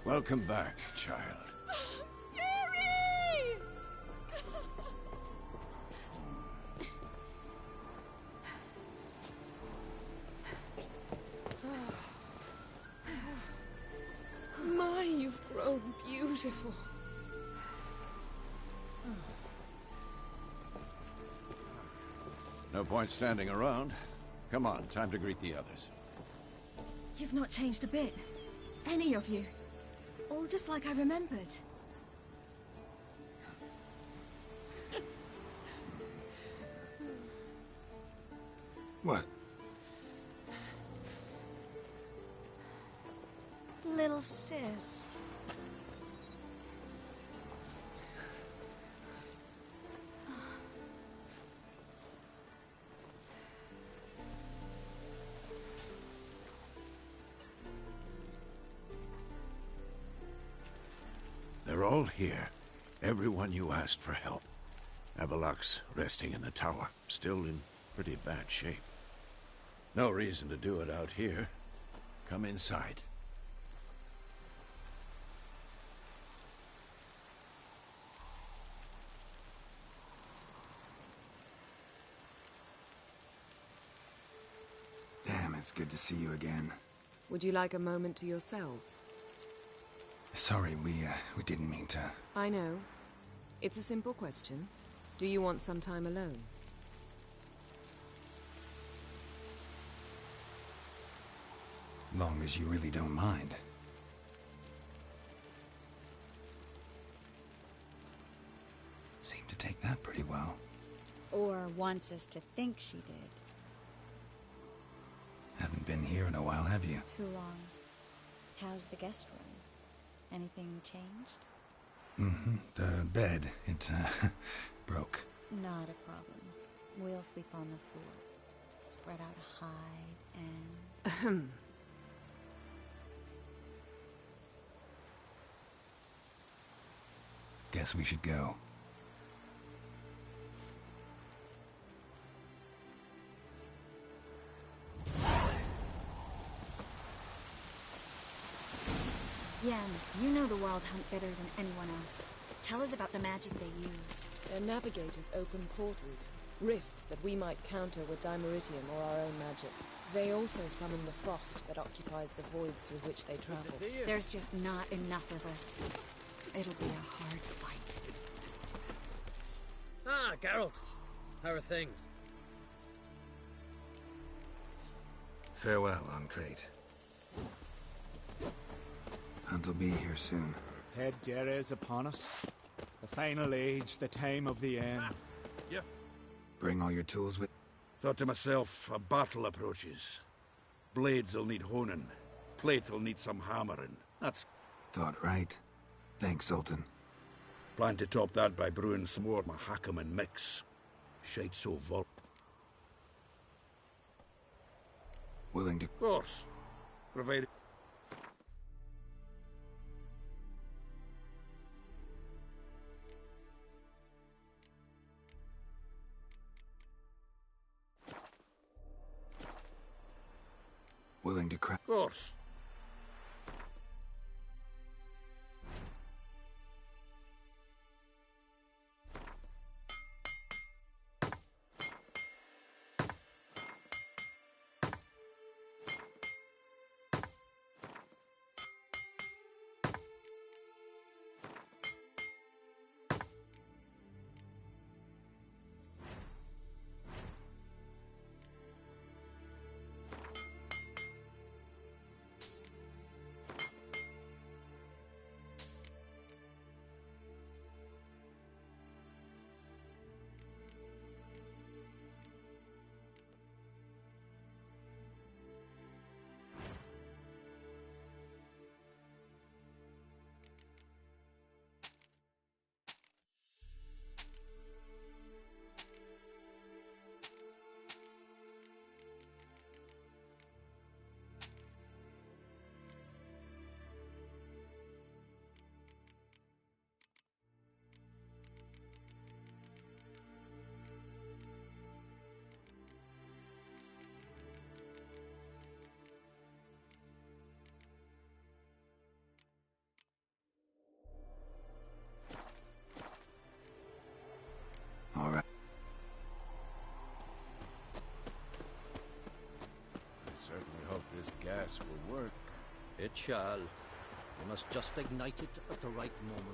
Welcome back, child. Siri! My, you've grown beautiful. No point standing around. Come on, time to greet the others. You've not changed a bit. Any of you. All just like I remembered. What? Little sis. They're all here. Everyone you asked for help. Avalok's resting in the tower, still in pretty bad shape. No reason to do it out here. Come inside. Damn, it's good to see you again. Would you like a moment to yourselves? Sorry, we didn't mean to... I know. It's a simple question. Do you want some time alone? Long as you really don't mind. Seem to take that pretty well. Or wants us to think she did. Haven't been here in a while, have you? Too long. How's the guest room? Anything changed? Mm-hmm. The bed, it, broke. Not a problem. We'll sleep on the floor. Spread out a hide and... Guess we should go. Yen, you know the Wild Hunt better than anyone else. Tell us about the magic they use. Their navigators open portals, rifts that we might counter with dimeritium or our own magic. They also summon the frost that occupies the voids through which they travel. There's just not enough of us. It'll be a hard fight. Ah, Geralt. How are things? Farewell, Ancrate. Hunt will be here soon. Head Dere is upon us. The final age, the time of the end. Yeah. Bring all your tools with... Thought to myself, a battle approaches. Blades'll need honing. Plate'll need some hammering. That's... Thought right. Thanks, Sultan. Plan to top that by brewing some more Mahakam and mix. Shite so vol... Willing to... Of course. Provided... Willing to crack... Of course. gas will work. It shall. We must just ignite it at the right moment.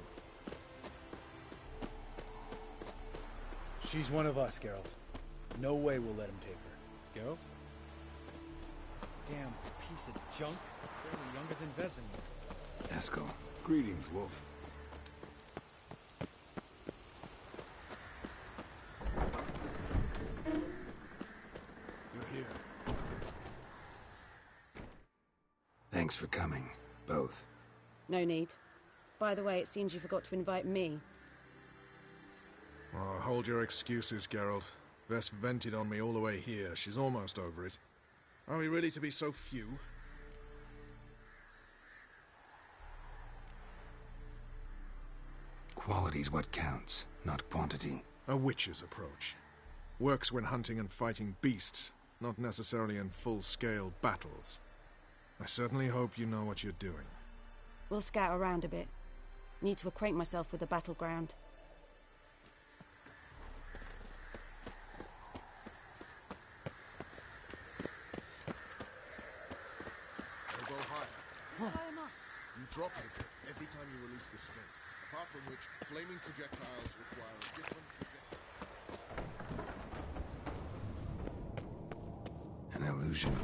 She's one of us, Geralt. No way we'll let him take her. Geralt? Damn piece of junk. Barely younger than Vesemir. Eskel. Greetings, Wolf. You're here. Thanks for coming, both. No need. By the way, it seems you forgot to invite me. Oh, hold your excuses, Geralt. Vess vented on me all the way here. She's almost over it. Are we really to be so few? Quality's what counts, not quantity. A witch's approach. Works when hunting and fighting beasts, not necessarily in full-scale battles. I certainly hope you know what you're doing. We'll scout around a bit. Need to acquaint myself with the battleground. Go higher. It's high enough. You drop it every time you release the string. Apart from which, flaming projectiles require a different trajectory. An illusion.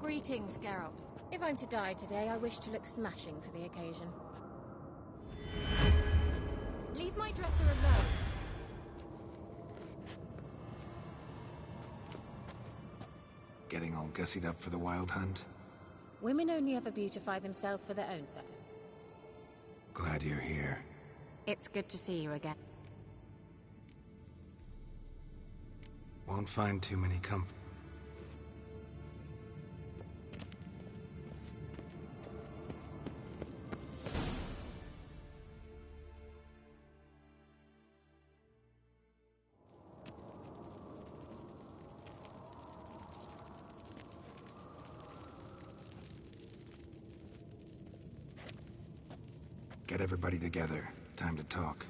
Greetings, Geralt. If I'm to die today, I wish to look smashing for the occasion. Leave my dresser alone. Getting all gussied up for the wild hunt? Women only ever beautify themselves for their own satisfaction. Glad you're here. It's good to see you again. Won't find too many comfort. Get everybody together. Time to talk.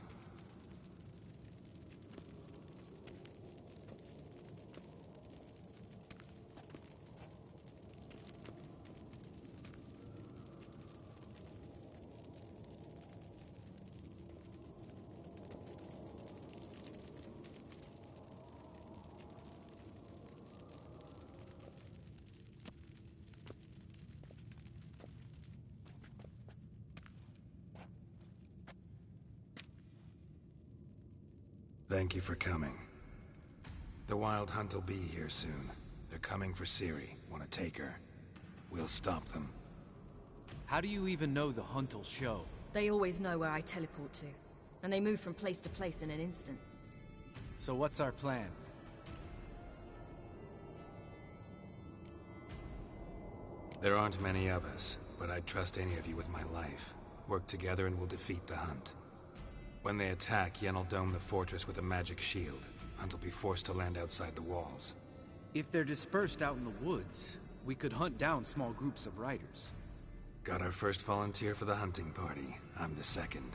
Thank you for coming. The Wild Hunt will be here soon. They're coming for Ciri. Want to take her. We'll stop them. How do you even know the hunt will show? They always know where I teleport to, and they move from place to place in an instant. So what's our plan? There aren't many of us, but I'd trust any of you with my life. Work together and we'll defeat the Hunt. When they attack, Yen'll dome the fortress with a magic shield. Hunt will be forced to land outside the walls. If they're dispersed out in the woods, we could hunt down small groups of riders. Got our first volunteer for the hunting party. I'm the second.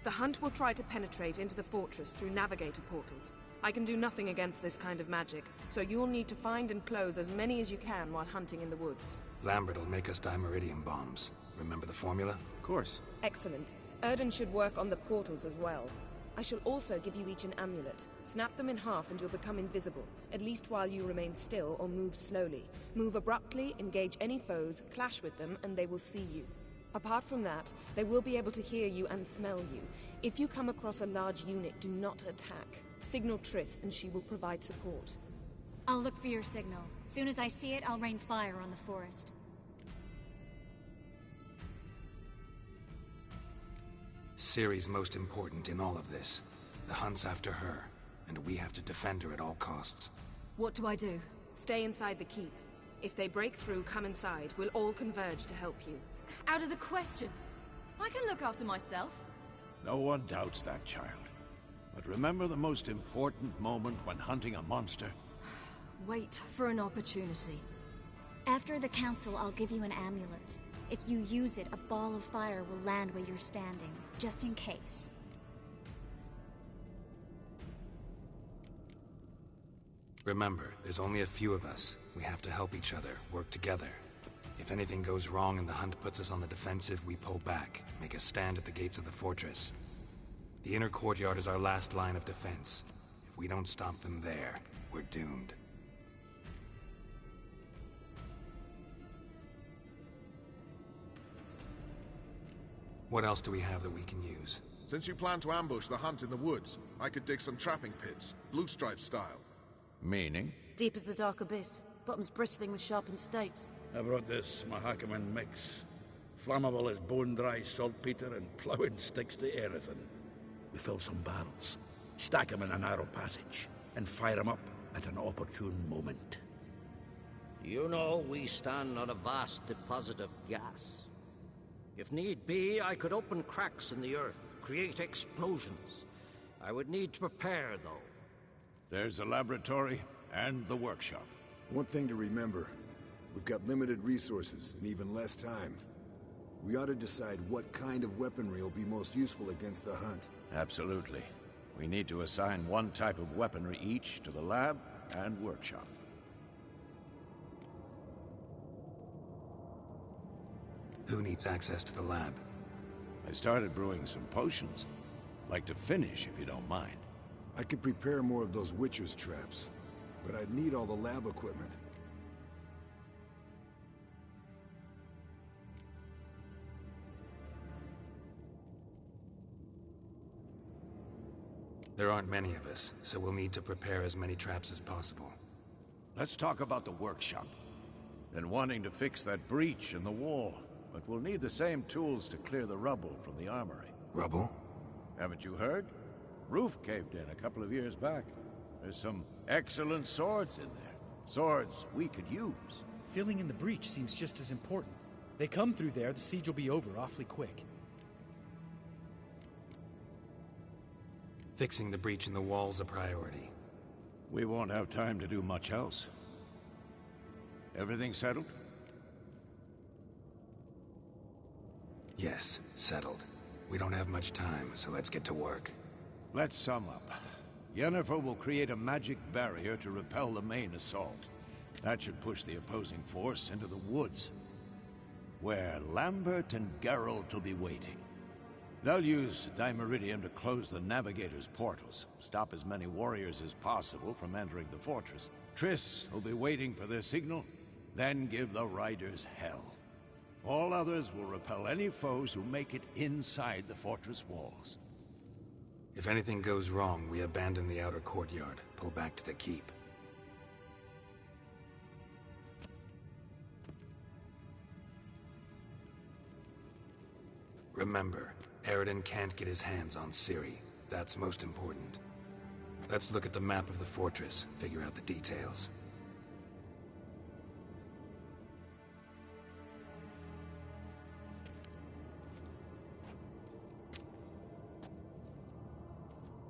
The Hunt will try to penetrate into the fortress through navigator portals. I can do nothing against this kind of magic, so you'll need to find and close as many as you can while hunting in the woods. Lambert will make us dimeridium bombs. Remember the formula? Of course. Excellent. Erden should work on the portals as well. I shall also give you each an amulet. Snap them in half and you'll become invisible, at least while you remain still or move slowly. Move abruptly, engage any foes, clash with them, and they will see you. Apart from that, they will be able to hear you and smell you. If you come across a large unit, do not attack. Signal Triss and she will provide support. I'll look for your signal. Soon as I see it, I'll rain fire on the forest. Ciri's most important in all of this. The Hunt's after her, and we have to defend her at all costs. What do I do? Stay inside the keep. If they break through, come inside. We'll all converge to help you. Out of the question. I can look after myself. No one doubts that, child. But remember the most important moment when hunting a monster? Wait for an opportunity. After the council, I'll give you an amulet. If you use it, a ball of fire will land where you're standing, just in case. Remember, there's only a few of us. We have to help each other, work together. If anything goes wrong and the hunt puts us on the defensive, we pull back, make a stand at the gates of the fortress. The inner courtyard is our last line of defense. If we don't stop them there, we're doomed. What else do we have that we can use? Since you plan to ambush the hunt in the woods, I could dig some trapping pits, blue stripe style. Meaning? Deep as the dark abyss, bottoms bristling with sharpened stakes. I brought this Mahakaman mix. Flammable as bone-dry saltpeter and ploughing sticks to everything. We fill some barrels, stack them in a narrow passage, and fire them up at an opportune moment. You know, we stand on a vast deposit of gas. If need be, I could open cracks in the earth, create explosions. I would need to prepare, though. There's a laboratory and the workshop. One thing to remember, we've got limited resources and even less time. We ought to decide what kind of weaponry will be most useful against the hunt. Absolutely. We need to assign one type of weaponry each to the lab and workshop. Who needs access to the lab? I started brewing some potions. Like to finish, if you don't mind. I could prepare more of those Witcher's traps, but I'd need all the lab equipment. There aren't many of us, so we'll need to prepare as many traps as possible. Let's talk about the workshop. Been wanting to fix that breach in the wall, but we'll need the same tools to clear the rubble from the armory. Rubble? Haven't you heard? Roof caved in a couple of years back. There's some excellent swords in there. Swords we could use. Filling in the breach seems just as important. They come through there, the siege will be over awfully quick. Fixing the breach in the wall's a priority. We won't have time to do much else. Everything settled? Yes, settled. We don't have much time, so let's get to work. Let's sum up. Yennefer will create a magic barrier to repel the main assault. That should push the opposing force into the woods, where Lambert and Geralt will be waiting. They'll use Dimeridium to close the Navigator's portals, stop as many warriors as possible from entering the fortress. Triss will be waiting for their signal, then give the riders hell. All others will repel any foes who make it inside the fortress walls. If anything goes wrong, we abandon the outer courtyard, pull back to the keep. Remember, Eridan can't get his hands on Ciri. That's most important. Let's look at the map of the fortress, figure out the details.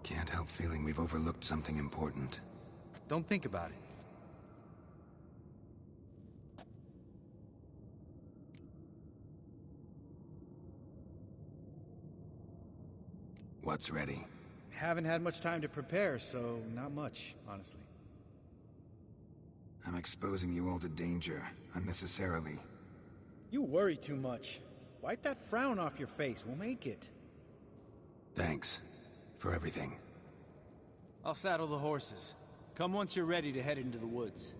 Can't help feeling we've overlooked something important. Don't think about it. What's ready? Haven't had much time to prepare, so not much, honestly. I'm exposing you all to danger, unnecessarily. You worry too much. Wipe that frown off your face, we'll make it. Thanks. For everything. I'll saddle the horses. Come once you're ready to head into the woods.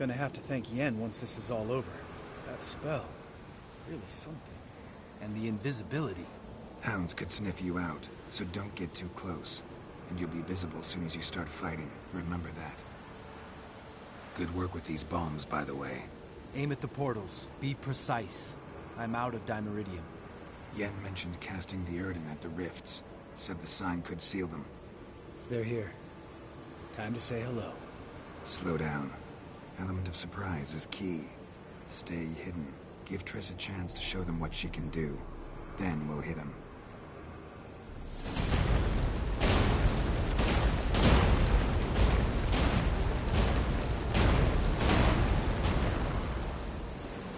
Gonna have to thank Yen once this is all over. That spell. Really something. And the invisibility. Hounds could sniff you out, so don't get too close. And you'll be visible as soon as you start fighting. Remember that. Good work with these bombs, by the way. Aim at the portals. Be precise. I'm out of Dimeridium. Yen mentioned casting the Erden at the rifts. Said the sign could seal them. They're here. Time to say hello. Slow down. Element of surprise is key. Stay hidden. Give Triss a chance to show them what she can do. Then we'll hit him.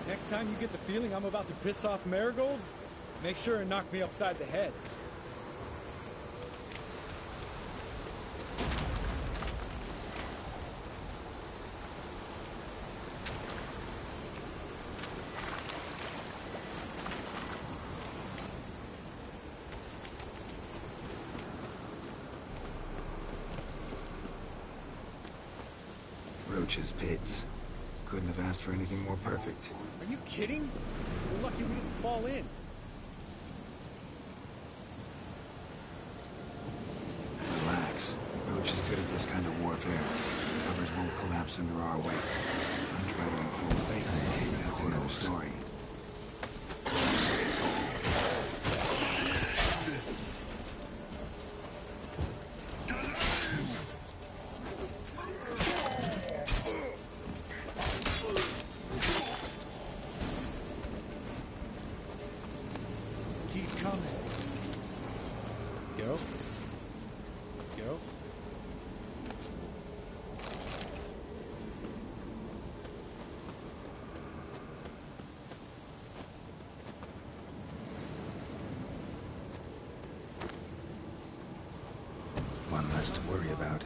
Next time you get the feeling I'm about to piss off Marigold, make sure and knock me upside the head. Roach's pits. Couldn't have asked for anything more perfect. Are you kidding? We're lucky we didn't fall in. Relax. Roach is good at this kind of warfare. Covers won't collapse under our weight. Untreaded in full face. Hey, that's another story. One less to worry about.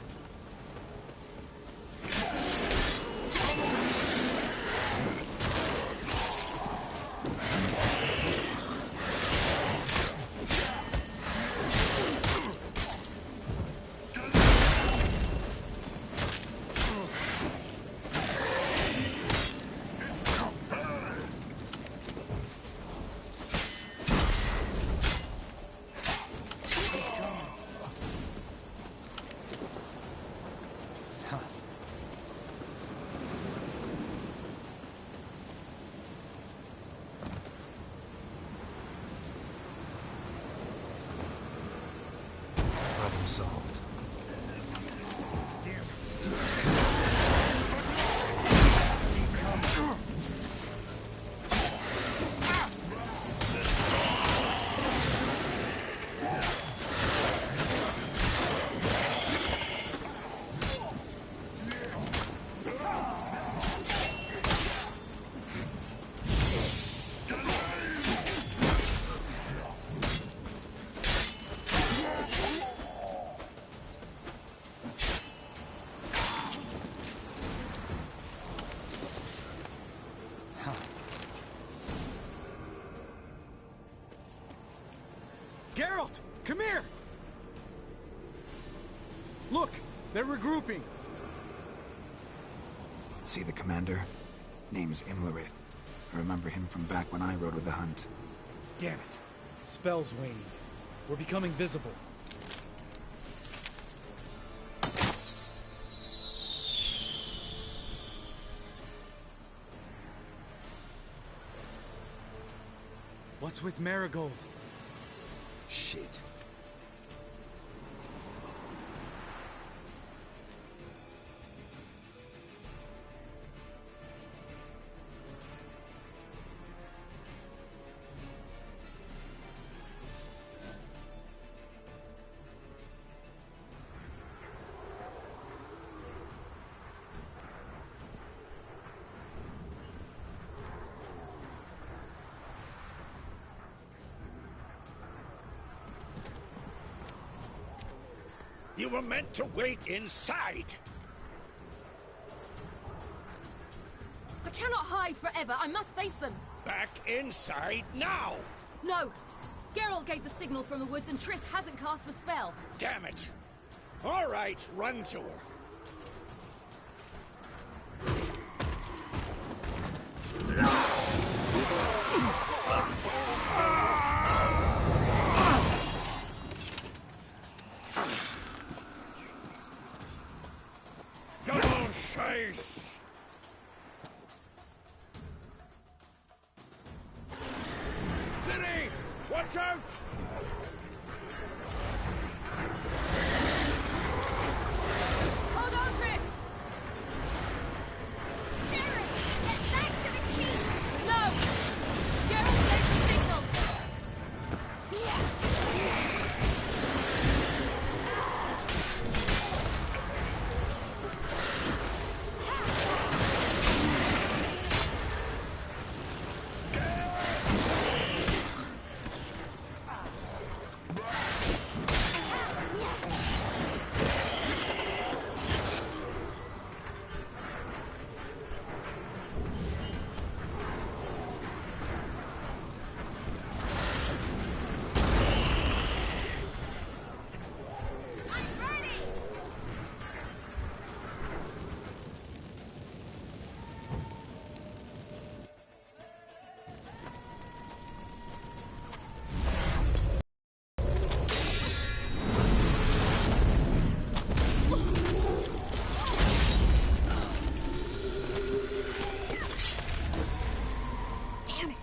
Solved. Damn it. Geralt! Come here! Look! They're regrouping! See the commander? Name's Imlerith. I remember him from back when I rode with the hunt. Damn it. Spell's waning. We're becoming visible. What's with Marigold? Shit. You were meant to wait inside! I cannot hide forever. I must face them. Back inside now! No! Geralt gave the signal from the woods and Triss hasn't cast the spell. Damn it! All right, run to her. Double chase! City! Watch out! Hold on, Triss! Garrett, get back to the key! No! Garrett, take the signal! Damn it!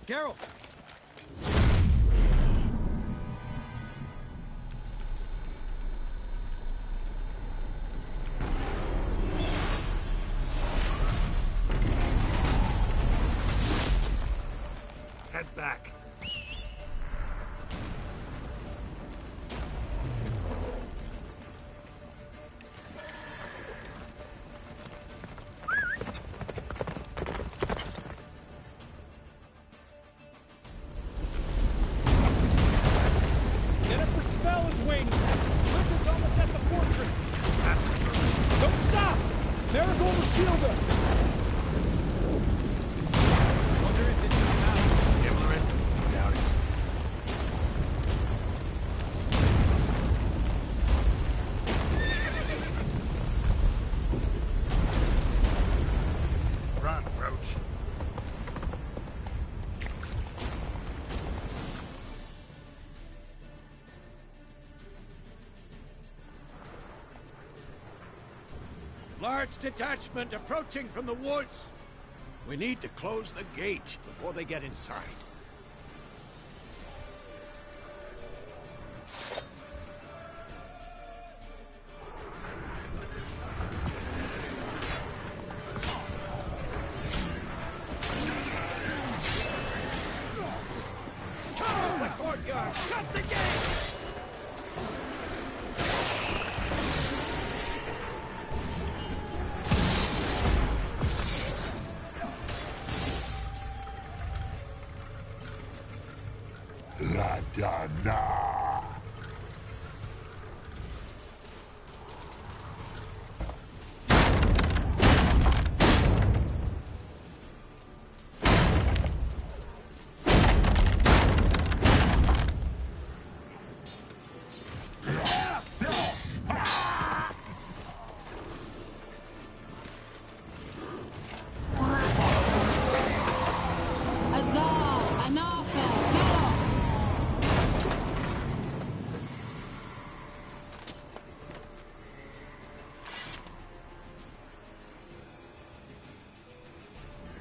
Geralt! Head back. Get up, the spell is waning! Blizzard's almost at the fortress! Don't stop! Marigold will shield us! Wonder if it's come out. Imlerith? Doubt it. Run, Roach. Large detachment approaching from the woods. We need to close the gate before they get inside. Cover the courtyard! Shut the gate! La Dana.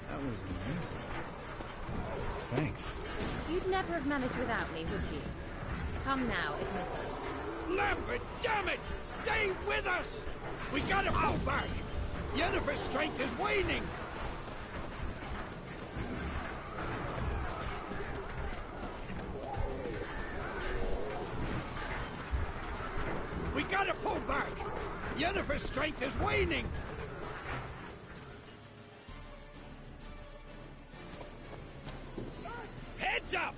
That was amazing. Thanks. You'd never have managed without me, would you? Come now, admit it. Lambert, damn it! Stay with us! We gotta pull back! Yennefer's strength is waning! We gotta pull back! Yennefer's strength is waning! Heads up!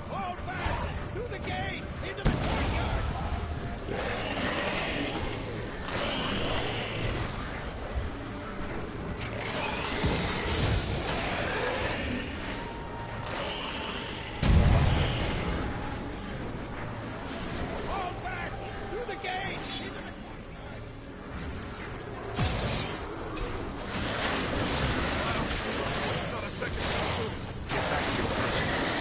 Fall back! Through the gate! Into the courtyard! Fall back! Through the gate! Into the Not a second too soon. Get back to your position.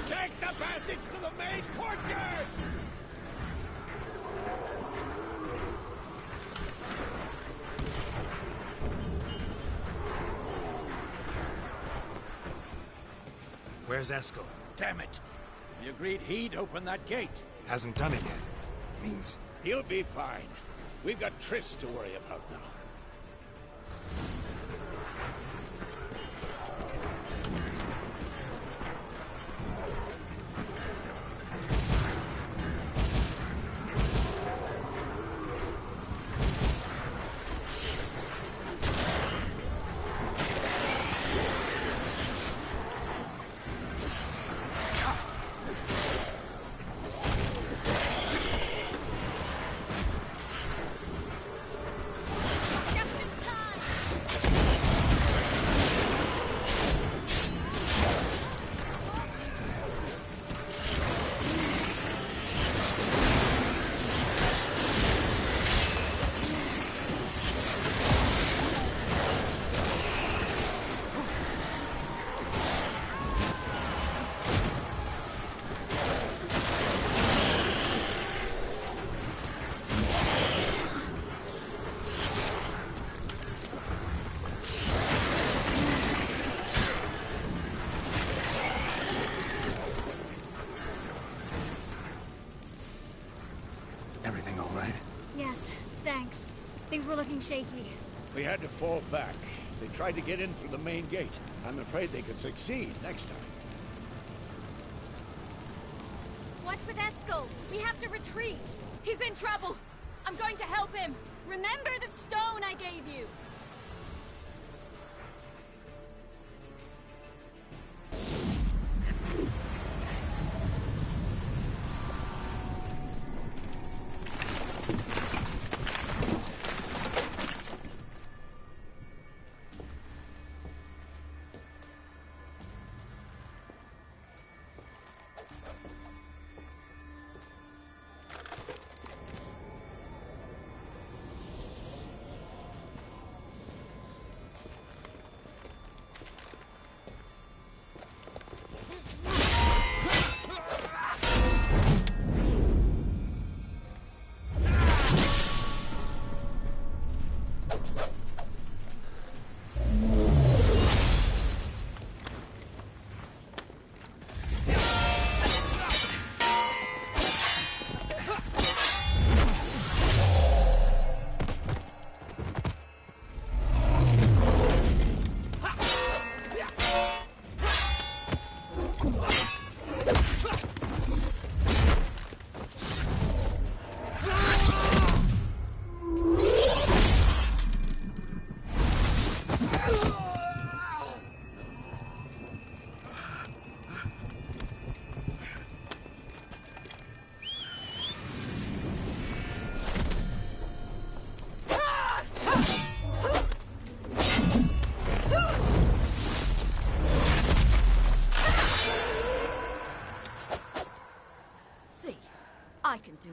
Take the passage to the main courtyard! Where's Eskel? Damn it! We agreed he'd open that gate. Hasn't done it yet. Means He'll be fine. We've got Triss to worry about now. everything all right? Yes, thanks. Things were looking shaky. We had to fall back. They tried to get in through the main gate. I'm afraid they could succeed next time. What's with Eskel? We have to retreat. He's in trouble. I'm going to help him. Remember the stone I gave you.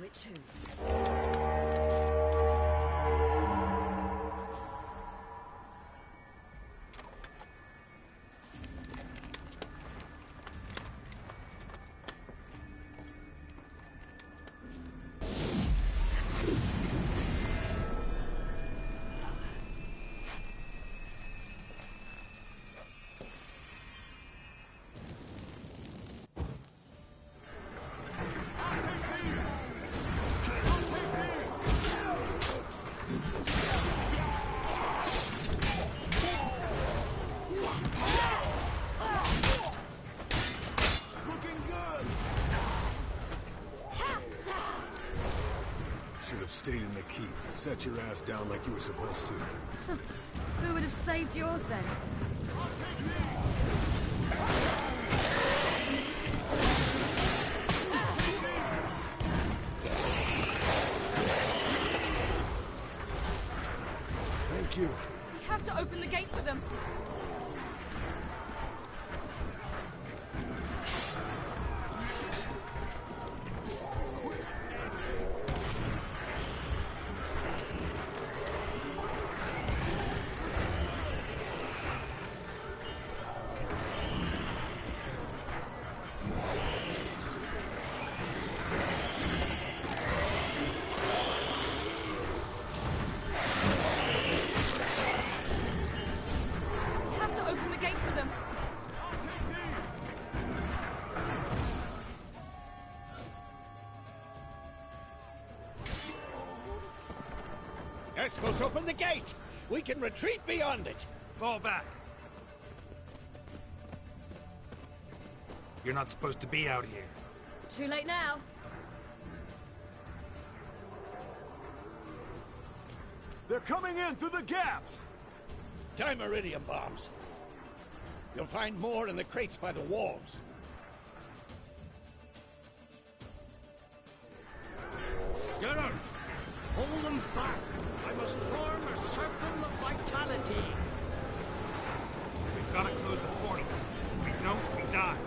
it too. Should have stayed in the keep. Set your ass down like you were supposed to. Who would have saved yours then? Thank you. We have to open the gate for them. Escos, open the gate! We can retreat beyond it! Fall back. You're not supposed to be out here. Too late now. They're coming in through the gaps! Dimeridium bombs. You'll find more in the crates by the walls. Geralt! Hold them back! I must form a circle of vitality! We've got to close the portals. If we don't, we die.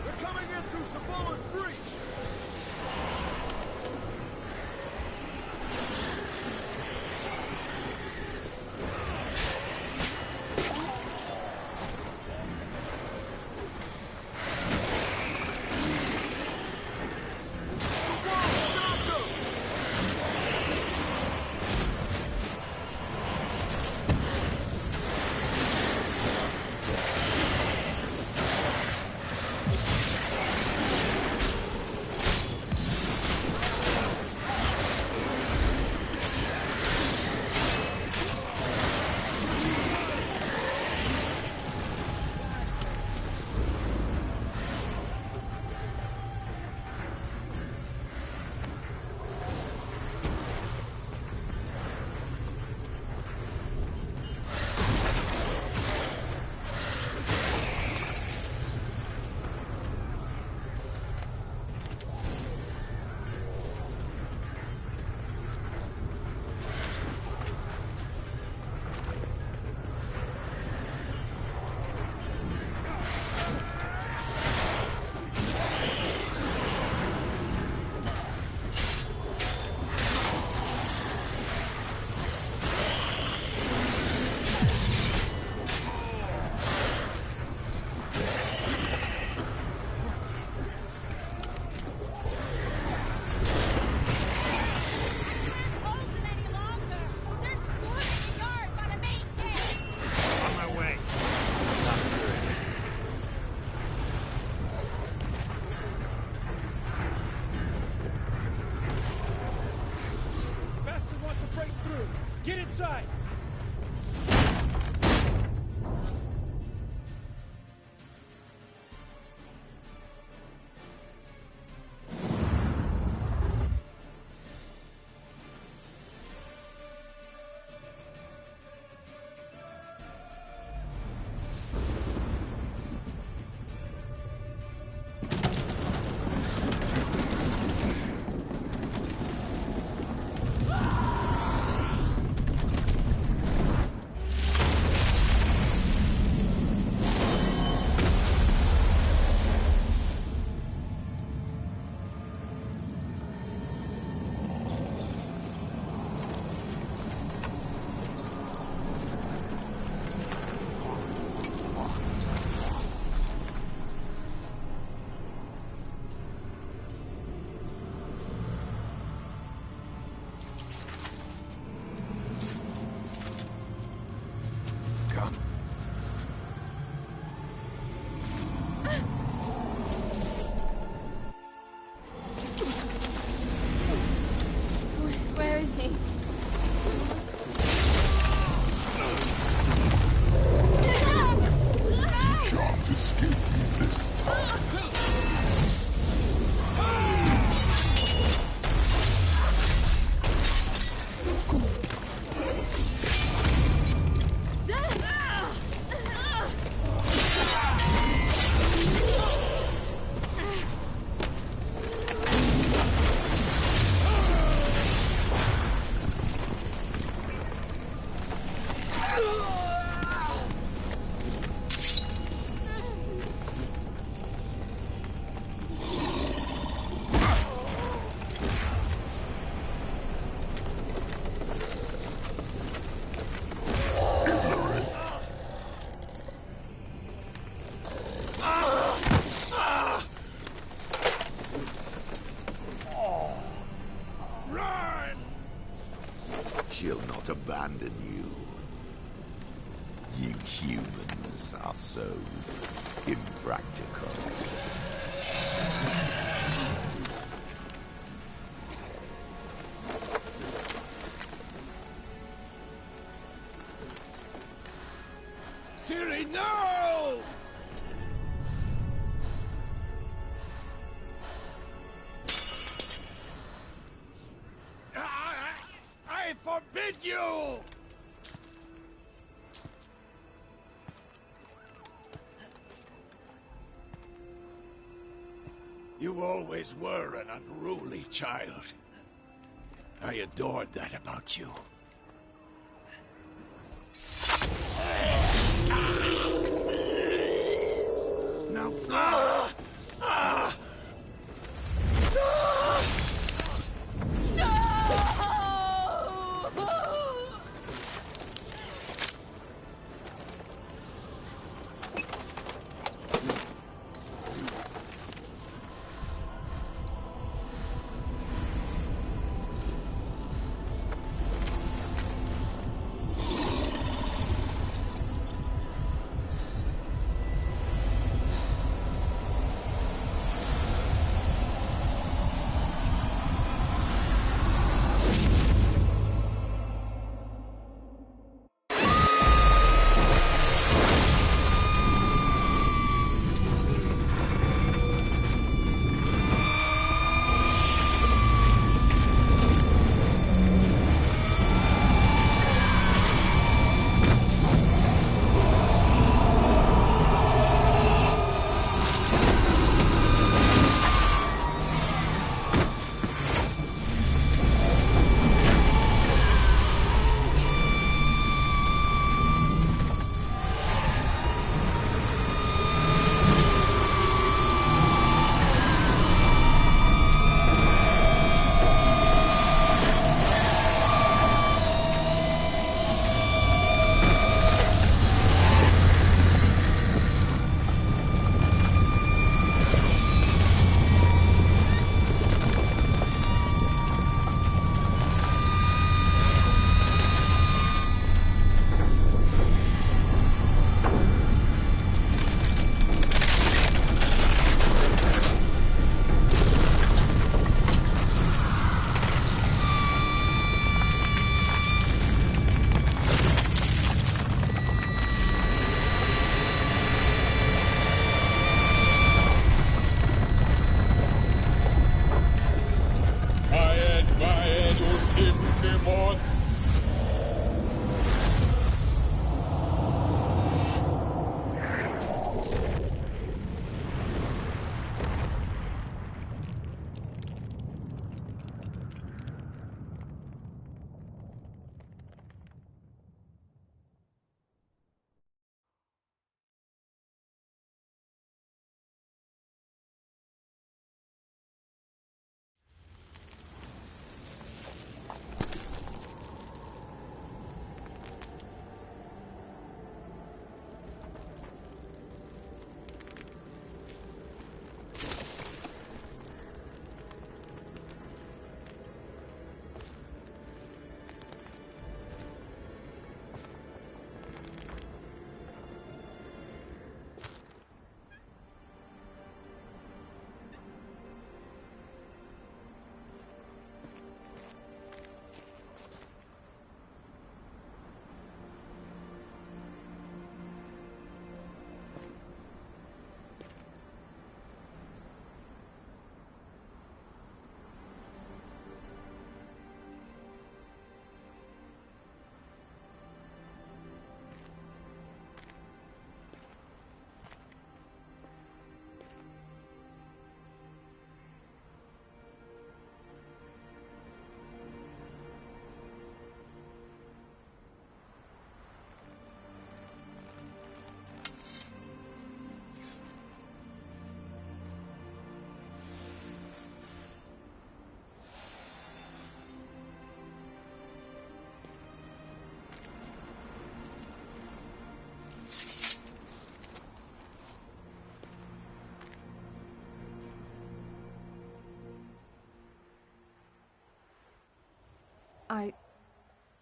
They're coming in through Sabola's breach! Get inside! abandon you. You humans are so impractical. Ciri, no! I forbid you! You always were an unruly child. I adored that about you. Now fly!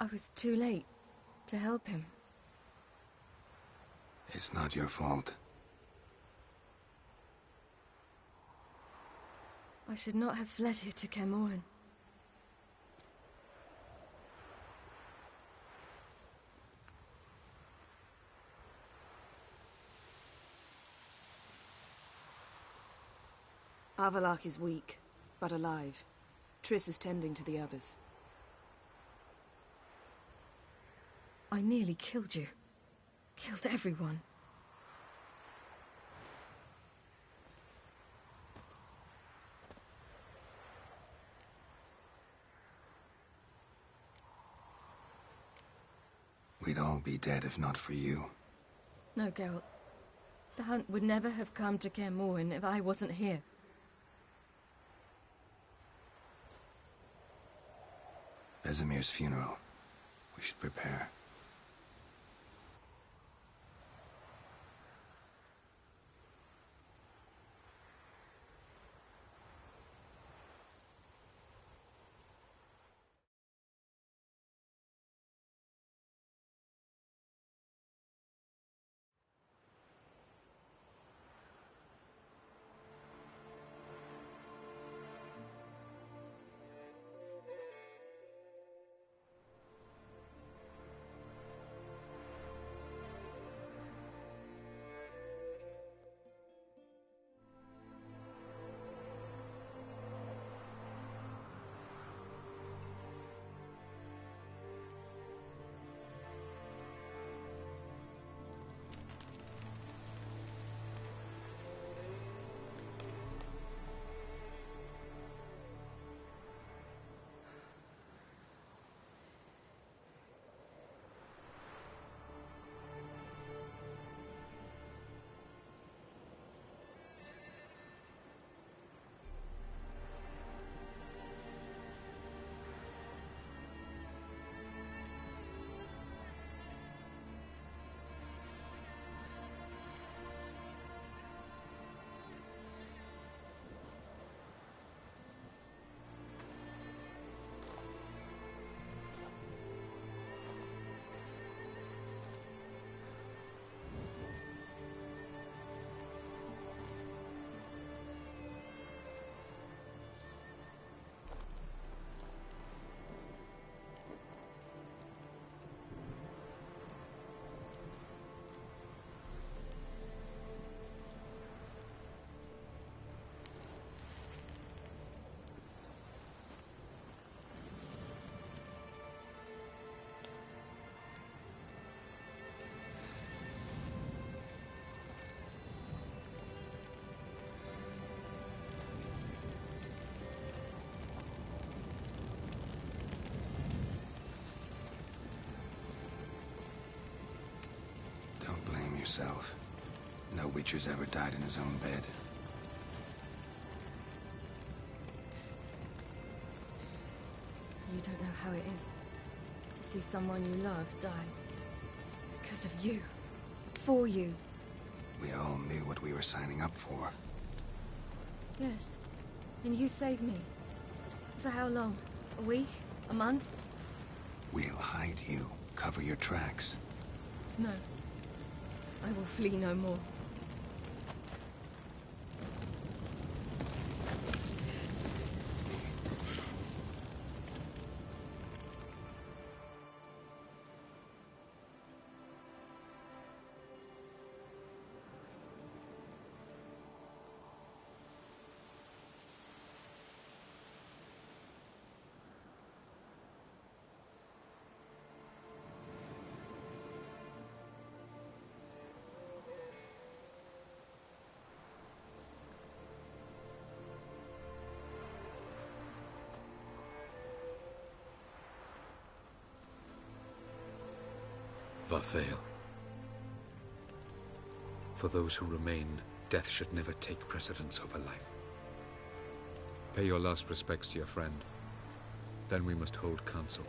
I was too late to help him. It's not your fault. I should not have fled here to Kermoran. Avalok is weak, but alive. Triss is tending to the others. I nearly killed you. Killed everyone. We'd all be dead if not for you. No, Geralt. The hunt would never have come to Kermoran if I wasn't here. Vesemir's funeral. We should prepare. Don't blame yourself. No Witcher's ever died in his own bed. You don't know how it is to see someone you love die. Because of you. For you. We all knew what we were signing up for. Yes. And you saved me. For how long? A week? A month? We'll hide you. Cover your tracks. No. I will flee no more. Varfail. For those who remain, death should never take precedence over life. Pay your last respects to your friend. Then we must hold council.